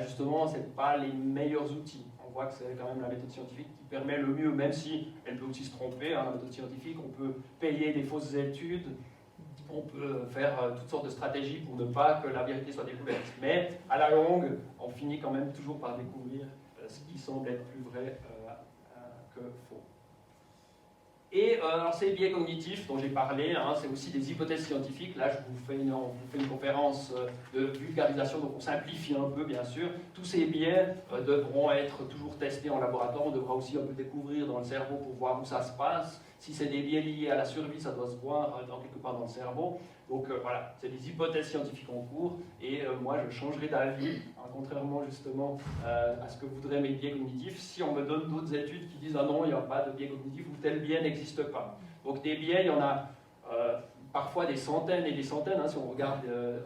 justement, ce n'est pas les meilleurs outils. On voit que c'est quand même la méthode scientifique qui permet le mieux, même si elle peut aussi se tromper. La méthode scientifique, on peut payer des fausses études, on peut faire toutes sortes de stratégies pour ne pas que la vérité soit découverte. Mais à la longue, on finit quand même toujours par découvrir ce qui semble être plus vrai que faux. Et ces biais cognitifs dont j'ai parlé, c'est aussi des hypothèses scientifiques. Là, on vous fait une conférence de vulgarisation, donc on simplifie un peu, bien sûr. Tous ces biais devront être toujours testés en laboratoire. On devra aussi un peu découvrir dans le cerveau pour voir où ça se passe. Si c'est des biais liés à la survie, ça doit se voir quelque part dans le cerveau. Donc voilà, c'est des hypothèses scientifiques en cours. Et moi, je changerai d'avis, contrairement justement à ce que voudraient mes biais cognitifs, si on me donne d'autres études qui disent « Ah non, il n'y a pas de biais cognitif » ou « tel biais n'existe pas ». Donc des biais, il y en a parfois des centaines et des centaines, si on regarde,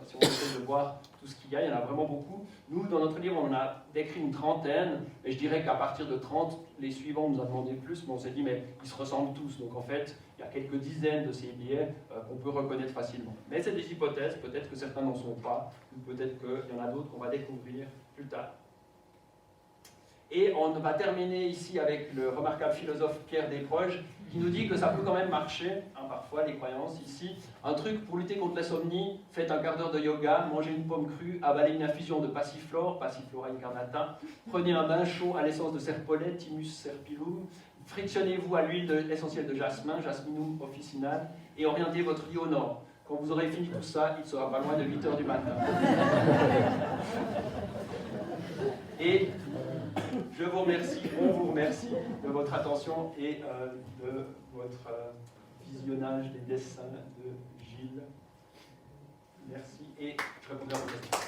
si on essaie de voir tout ce qu'il y en a vraiment beaucoup. Nous, dans notre livre, on en a décrit une trentaine, et je dirais qu'à partir de 30, les suivants nous a demandé plus, mais on s'est dit, mais ils se ressemblent tous. Donc en fait, il y a quelques dizaines de ces biais qu'on peut reconnaître facilement. Mais c'est des hypothèses, peut-être que certains n'en sont pas, ou peut-être qu'il y en a d'autres qu'on va découvrir plus tard. Et on va terminer ici avec le remarquable philosophe Pierre Desproges, qui nous dit que ça peut quand même marcher, parfois les croyances ici. Un truc pour lutter contre l'insomnie, faites un quart d'heure de yoga, mangez une pomme crue, avalez une infusion de passiflore, Passiflora incarnata, prenez un bain chaud à l'essence de serpolet, Thymus serpulum, frictionnez-vous à l'huile essentielle de jasmin, Jasminum officinale, et orientez votre lit au nord. Quand vous aurez fini tout ça, il sera pas loin de 8 h du matin. Et je vous remercie, on vous remercie de votre attention et de votre visionnage des dessins de Gilles. Merci et je répondrai à vos questions.